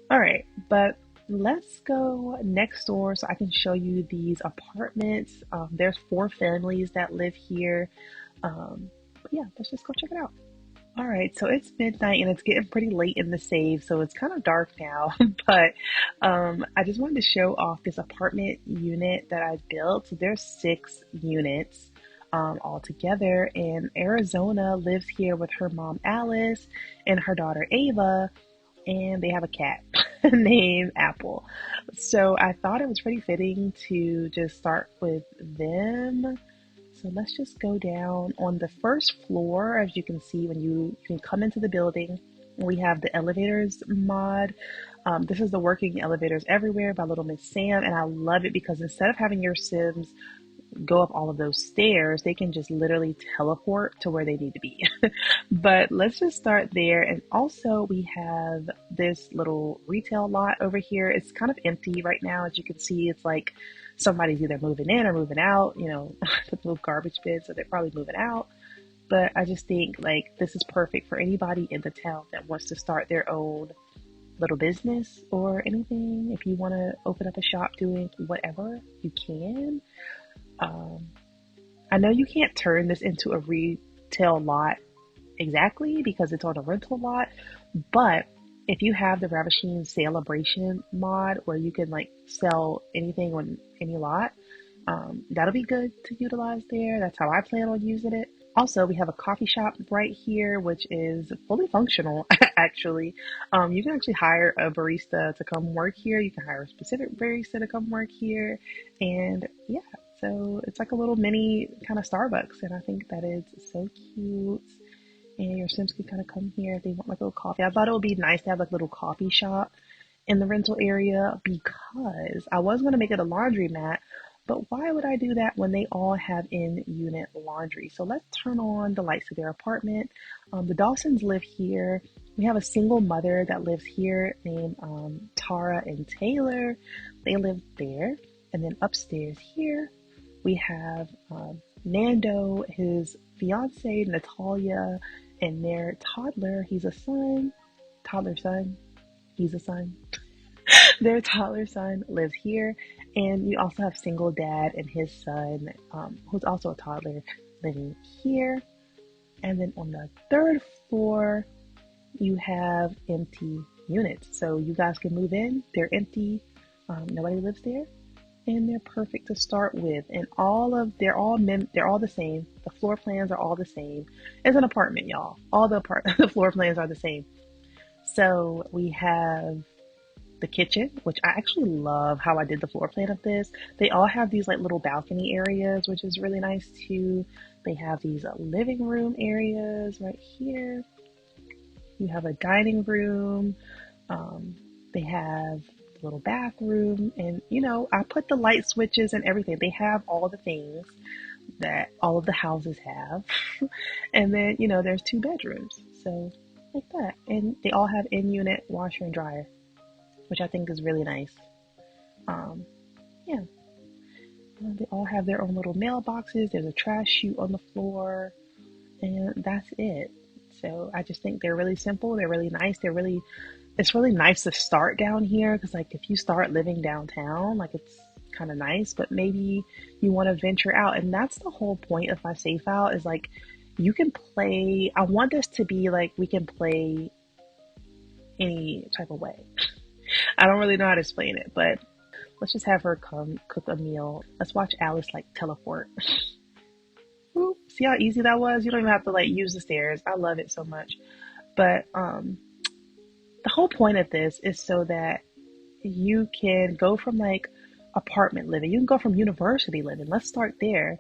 All right, but let's go next door so I can show you these apartments. There's 4 families that live here. But yeah, let's just go check it out. All right, so it's midnight and it's getting pretty late in the save, so it's kind of dark now. But I just wanted to show off this apartment unit that I built. So there's 6 units all together, and Arizona lives here with her mom Alice and her daughter Ava, and they have a cat named Apple. So I thought it was pretty fitting to just start with them. So let's just go down on the first floor. As you can see, when you can come into the building, we have the elevators mod. This is the working elevators everywhere by Little Miss Sam, and I love it because instead of having your Sims go up all of those stairs, they can just literally teleport to where they need to be. But let's just start there. And also we have this little retail lot over here. It's kind of empty right now. As you can see, it's like somebody's either moving in or moving out, you know, the little garbage bin, so they're probably moving out. But I just think like this is perfect for anybody in the town that wants to start their own little business or anything. If you want to open up a shop doing whatever, you can. Um, I know you can't turn this into a retail lot exactly because it's on a rental lot, but if you have the Ravisheen Celebration mod where you can like sell anything on any lot, that'll be good to utilize there. That's how I plan on using it. Also, we have a coffee shop right here, which is fully functional, actually. You can actually hire a barista to come work here. You can hire a specific barista to come work here. And yeah, so it's like a little mini kind of Starbucks. And I think that is so cute. And your Sims can kind of come here if they want like a little coffee. I thought it would be nice to have like a little coffee shop in the rental area because I was going to make it a laundromat, but why would I do that when they all have in-unit laundry? So let's turn on the lights to their apartment. The Dawsons live here. We have a single mother that lives here named Tara and Taylor. They live there. And then upstairs here, we have Nando, his fiance Natalia, and their toddler. He's a son, toddler son. He's a son. Their toddler son lives here, and you also have single dad and his son, who's also a toddler, living here. And then on the third floor, you have empty units, so you guys can move in. They're empty. Nobody lives there, and they're perfect to start with. And they're all the same. The floor plans are all the same. It's an apartment, y'all. All the floor plans are the same. So we have the kitchen, which I actually love how I did the floor plan of this. They all have these like little balcony areas, which is really nice too. They have these living room areas right here. You have a dining room. They have a little bathroom, and I put the light switches and everything. They have all the things that all of the houses have. And then, there's 2 bedrooms. So like that. And they all have in-unit washer and dryer, which I think is really nice. Yeah. They all have their own little mailboxes. There's a trash chute on the floor, and that's it. So I just think they're really simple. They're really nice. It's really nice to start down here because, like, if you start living downtown, like, it's kind of nice, but maybe you want to venture out. And that's the whole point of my safe out is like, you can play. I want this to be like, we can play any type of way. I don't really know how to explain it, but let's just have her come cook a meal. Let's watch Alice like teleport. Ooh, see how easy that was? You don't even have to like use the stairs. I love it so much. But the whole point of this is so that you can go from like apartment living. You can go from university living. Let's start there.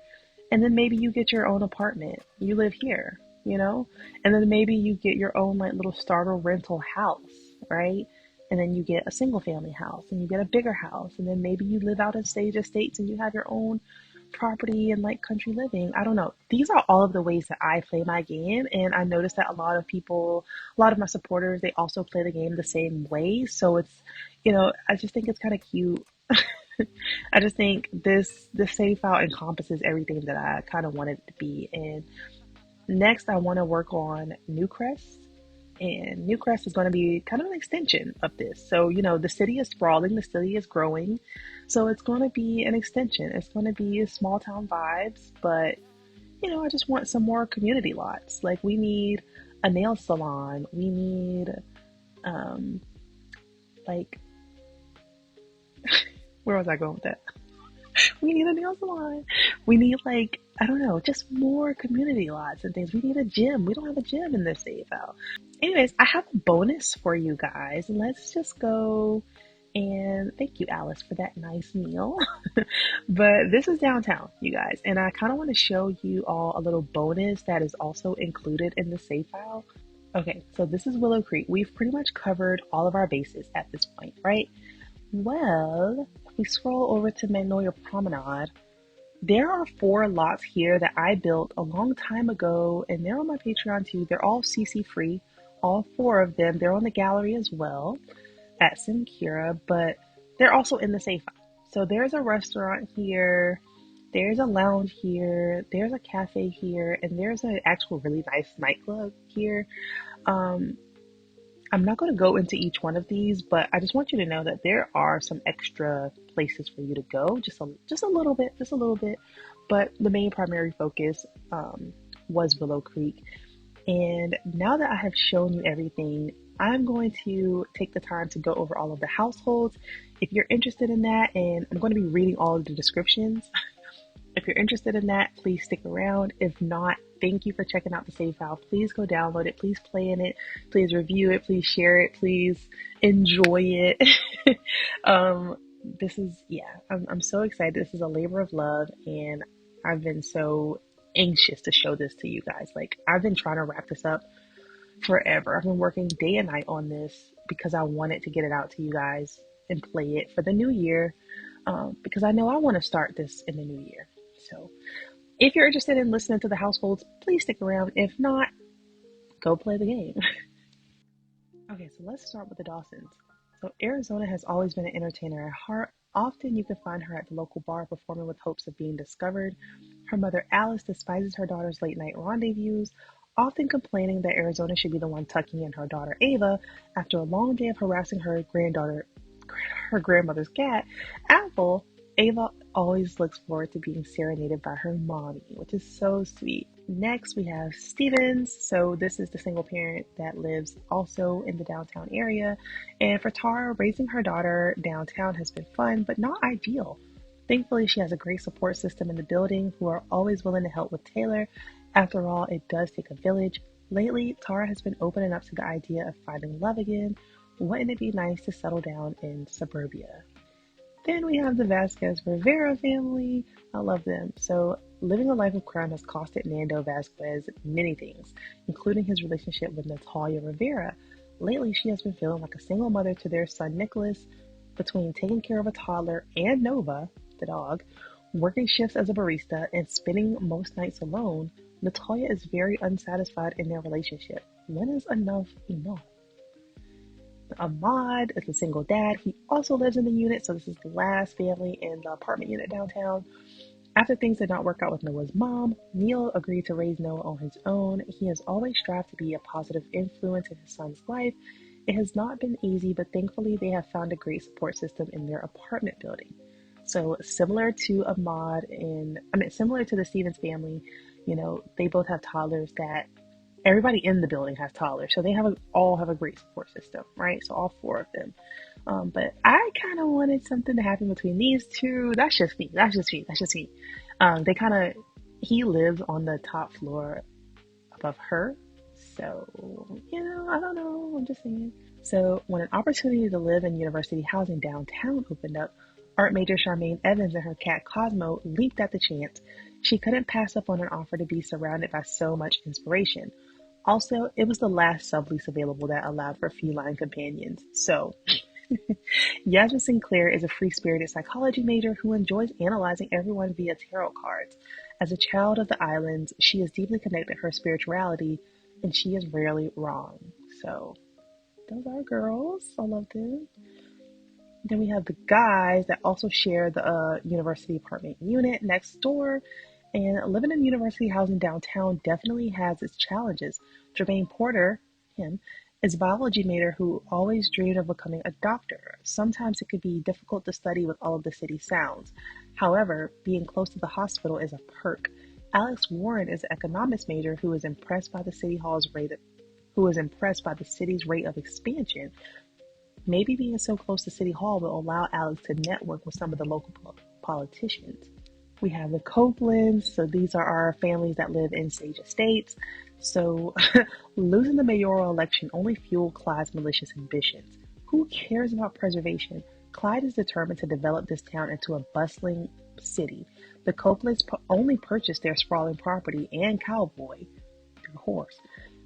And then maybe you get your own apartment. You live here, And then maybe you get your own like little starter rental house, right? And then you get a single family house and you get a bigger house. And then maybe you live out in stage estates and you have your own property and like country living. I don't know. These are all of the ways that I play my game. And I noticed that a lot of my supporters, they also play the game the same way. So it's, I just think it's kind of cute. I just think this safe out encompasses everything that I kind of wanted it to be. And next I want to work on Newcrest. And Newcrest is going to be kind of an extension of this. So, the city is sprawling, the city is growing. So it's going to be an extension. It's going to be small town vibes, but, I just want some more community lots. Like we need a nail salon. We need, like, where was I going with that? We need a nail salon. We need like, I don't know, just more community lots and things. We need a gym. We don't have a gym in this safe out. Anyways, I have a bonus for you guys. Let's just go and thank you, Alice, for that nice meal. But this is downtown, you guys. And I kind of want to show you all a little bonus that is also included in the save file. Okay, so this is Willow Creek. We've pretty much covered all of our bases at this point, right? Well, if we scroll over to Magnolia Promenade, there are 4 lots here that I built a long time ago, and they're on my Patreon too. They're all CC free, all 4 of them. They're on the gallery as well at Simkhira, but they're also in the safe file. So there's a restaurant here. There's a lounge here, there's a cafe here, and there's an actual really nice nightclub here. Um, I'm not going to go into each one of these, but I just want you to know that there are some extra places for you to go, just a little bit, just a little bit. But the main primary focus was Willow Creek. And now that I have shown you everything, I'm going to take the time to go over all of the households. If you're interested in that, and I'm going to be reading all of the descriptions. If you're interested in that, please stick around. If not, thank you for checking out the save file. Please go download it. Please play in it. Please review it. Please share it. Please enjoy it. This is, yeah, I'm so excited. This is a labor of love, and I've been so anxious to show this to you guys. Like, I've been trying to wrap this up forever. I've been working day and night on this because I wanted to get it out to you guys and play it for the new year, because I know I want to start this in the new year. So if you're interested in listening to the households, please stick around. If not, go play the game. Okay, so let's start with the Dawsons. So Arizona has always been an entertainer at heart. Often you can find her at the local bar performing with hopes of being discovered. Her mother Alice despises her daughter's late night rendezvous, often complaining that Arizona should be the one tucking in her daughter Ava after a long day of harassing her grandmother's cat, Apple. Ava always looks forward to being serenaded by her mommy, which is so sweet. Next, we have Stevens. So this is the single parent that lives also in the downtown area. And for Tara, raising her daughter downtown has been fun, but not ideal. Thankfully, she has a great support system in the building who are always willing to help with Taylor. After all, it does take a village. Lately, Tara has been opening up to the idea of finding love again. Wouldn't it be nice to settle down in suburbia? Then we have the Vasquez Rivera family. I love them. So living a life of crime has costed Nando Vasquez many things, including his relationship with Natalia Rivera. Lately, she has been feeling like a single mother to their son Nicholas. Between taking care of a toddler and Nova, the dog, working shifts as a barista, and spending most nights alone, Natalia is very unsatisfied in their relationship. When is enough enough? Ahmad is a single dad. He also lives in the unit, so this is the last family in the apartment unit downtown. After things did not work out with Noah's mom, Neil agreed to raise Noah on his own. He has always strived to be a positive influence in his son's life. It has not been easy, but thankfully they have found a great support system in their apartment building. So similar to similar to the Stevens family, they both have toddlers that everybody in the building has toddlers, so they all have a great support system, right? So all four of them. But I kind of wanted something to happen between these two. That's just me. He lives on the top floor above her. So, I don't know. I'm just saying. So when an opportunity to live in university housing downtown opened up, art major Charmaine Evans and her cat Cosmo leaped at the chance. She couldn't pass up on an offer to be surrounded by so much inspiration. Also, it was the last sublease available that allowed for feline companions. So, Yasmin Sinclair is a free-spirited psychology major who enjoys analyzing everyone via tarot cards. As a child of the islands, she is deeply connected to her spirituality, and she is rarely wrong. So, those are girls. I love them. Then we have the guys that also share the university apartment unit next door. And living in university housing downtown definitely has its challenges. Jermaine Porter, him, is a biology major who always dreamed of becoming a doctor. Sometimes it could be difficult to study with all of the city sounds. However, being close to the hospital is a perk. Alex Warren is an economics major who is impressed by the city's rate of expansion. Maybe being so close to City Hall will allow Alex to network with some of the local politicians. We have the Copelands, so these are our families that live in Sage Estates. So losing the mayoral election only fueled Clyde's malicious ambitions. Who cares about preservation? Clyde is determined to develop this town into a bustling city. The Copelands only purchased their sprawling property and cowboy, their horse,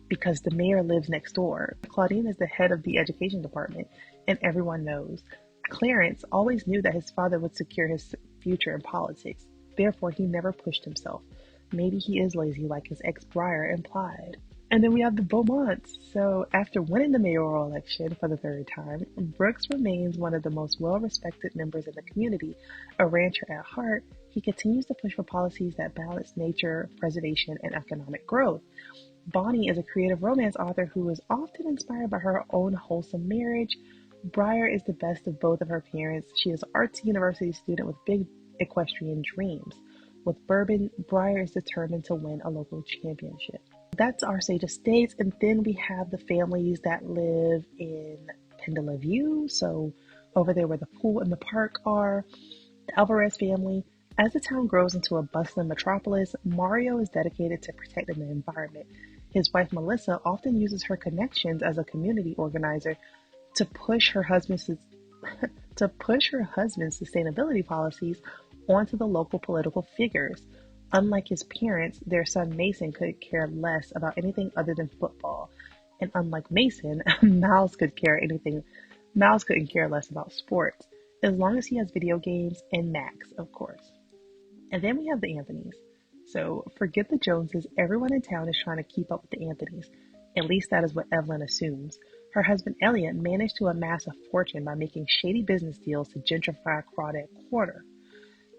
because the mayor lives next door. Claudine is the head of the education department, and everyone knows. Clarence always knew that his father would secure his future in politics. Therefore, he never pushed himself. Maybe he is lazy like his ex-Briar implied. And then we have the Beaumonts. So after winning the mayoral election for the third time, Brooks remains one of the most well-respected members in the community. A rancher at heart, He continues to push for policies that balance nature preservation and economic growth. Bonnie is a creative romance author who is often inspired by her own wholesome marriage. Briar is the best of both of her parents. She is an arts university student with big equestrian dreams. With Bourbon, Briar is determined to win a local championship. That's our Sage Estates, and then we have the families that live in Pendula View. So over there where the pool and the park are, the Alvarez family. As the town grows into a bustling metropolis, Mario is dedicated to protecting the environment. His wife Melissa often uses her connections as a community organizer to push her husband's sustainability policies onto the local political figures. Unlike his parents, their son Mason could care less about anything other than football. And unlike Mason, Miles couldn't care less about sports, as long as he has video games and Max, of course. And then we have the Anthonys. So forget the Joneses, everyone in town is trying to keep up with the Anthonys. At least that is what Evelyn assumes. Her husband Elliot managed to amass a fortune by making shady business deals to gentrify Crawdad Quarter.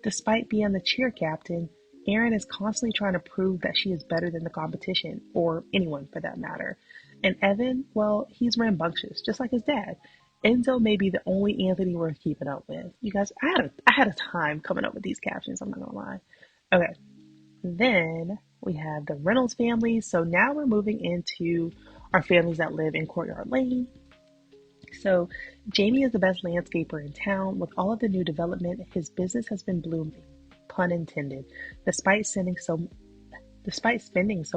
Despite being the cheer captain, Erin is constantly trying to prove that she is better than the competition, or anyone for that matter. And Evan, well, he's rambunctious, just like his dad. Enzo may be the only Anthony worth keeping up with. You guys, I had a time coming up with these captions, I'm not gonna lie. Okay, then we have the Reynolds family. So now we're moving into our families that live in Courtyard Lane. So Jamie is the best landscaper in town. With all of the new development, his business has been blooming, pun intended. Despite spending so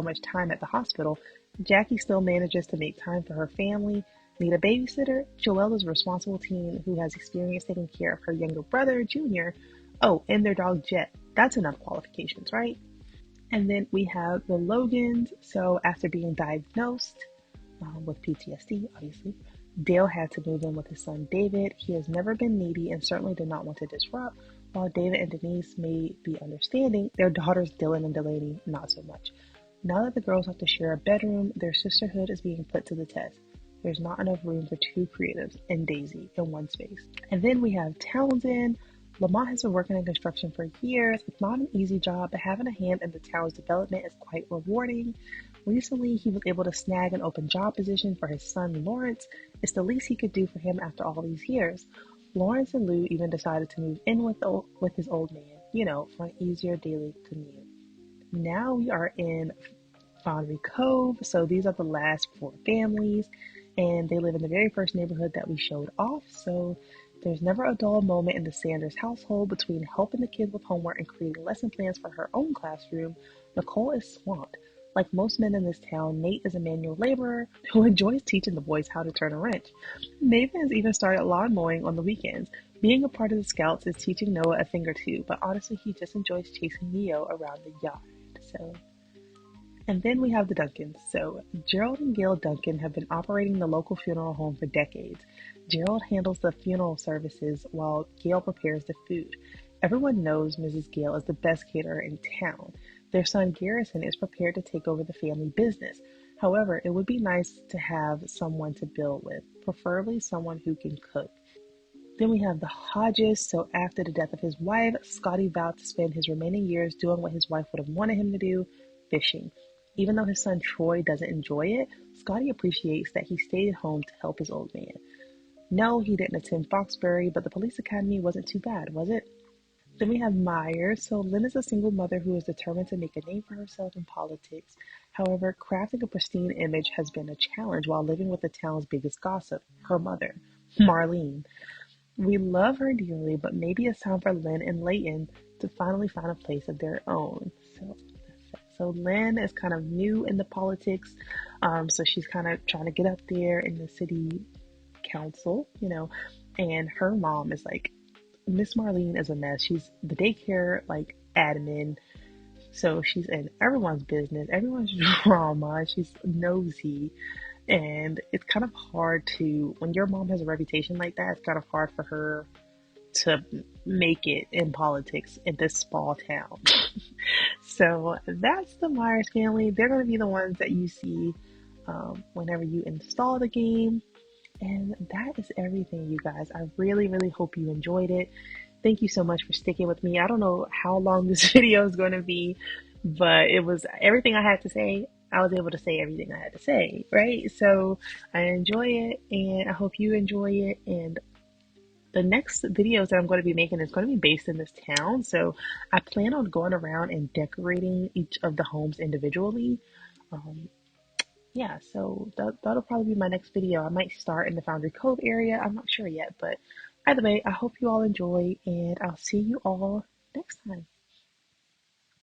much time at the hospital, Jackie still manages to make time for her family. Need a babysitter? Joelle is a responsible teen who has experience taking care of her younger brother, Junior. Oh, and their dog Jet. That's enough qualifications, right? And then we have the Logans. So after being diagnosed with PTSD, obviously, Dale had to move in with his son David. He has never been needy and certainly did not want to disrupt. While David and Denise may be understanding, their daughters Dylan and Delaney not so much. Now that the girls have to share a bedroom, their sisterhood is being put to the test. There's not enough room for two creatives and Daisy in one space. And then we have Townsend. Lamont has been working in construction for years. It's not an easy job, but having a hand in the town's development is quite rewarding. Recently, he was able to snag an open job position for his son Lawrence. It's the least he could do for him after all these years. Lawrence and Lou even decided to move in with his old man, for an easier daily commute. Now we are in Foundry Cove. So these are the last four families, and they live in the very first neighborhood that we showed off. So there's never a dull moment in the Sanders household. Between helping the kids with homework and creating lesson plans for her own classroom, Nicole is swamped. Like most men in this town, Nate is a manual laborer who enjoys teaching the boys how to turn a wrench. Nathan has even started lawn mowing on the weekends. Being a part of the Scouts is teaching Noah a thing or two, but honestly, he just enjoys chasing Neo around the yard. And then we have the Duncans. So Gerald and Gail Duncan have been operating the local funeral home for decades. Gerald handles the funeral services while Gail prepares the food. Everyone knows Mrs. Gail is the best caterer in town. Their son Garrison is prepared to take over the family business. However, it would be nice to have someone to build with, preferably someone who can cook. Then we have the Hodges. So after the death of his wife, Scotty vowed to spend his remaining years doing what his wife would have wanted him to do, fishing. Even though his son Troy doesn't enjoy it, Scotty appreciates that he stayed home to help his old man. No, he didn't attend Foxbury, but the police academy wasn't too bad, was it? Then we have Myers. So Lynn is a single mother who is determined to make a name for herself in politics. However, crafting a pristine image has been a challenge while living with the town's biggest gossip, her mother, Marlene. We love her dearly, but maybe it's time for Lynn and Leighton to finally find a place of their own. So Lynn is kind of new in the politics, so she's kind of trying to get up there in the city council, and her mom is like, Miss Marlene is a mess. She's the daycare, admin, so she's in everyone's business, everyone's drama, she's nosy, and it's kind of hard when your mom has a reputation like that, it's kind of hard for her to make it in politics in this small town. So that's the Myers family. They're going to be the ones that you see whenever you install the game. And that is everything, you guys. I really, really hope you enjoyed it. thank you so much for sticking with me. I don't know how long this video is going to be, but it was everything I had to say. I was able to say everything I had to say, right? So I enjoy it and I hope you enjoy it. And the next videos that I'm going to be making is going to be based in this town. So I plan on going around and decorating each of the homes individually. Um, yeah, so that'll probably be my next video. I might start in the Foundry Cove area. I'm not sure yet, but either way, I hope you all enjoy and I'll see you all next time.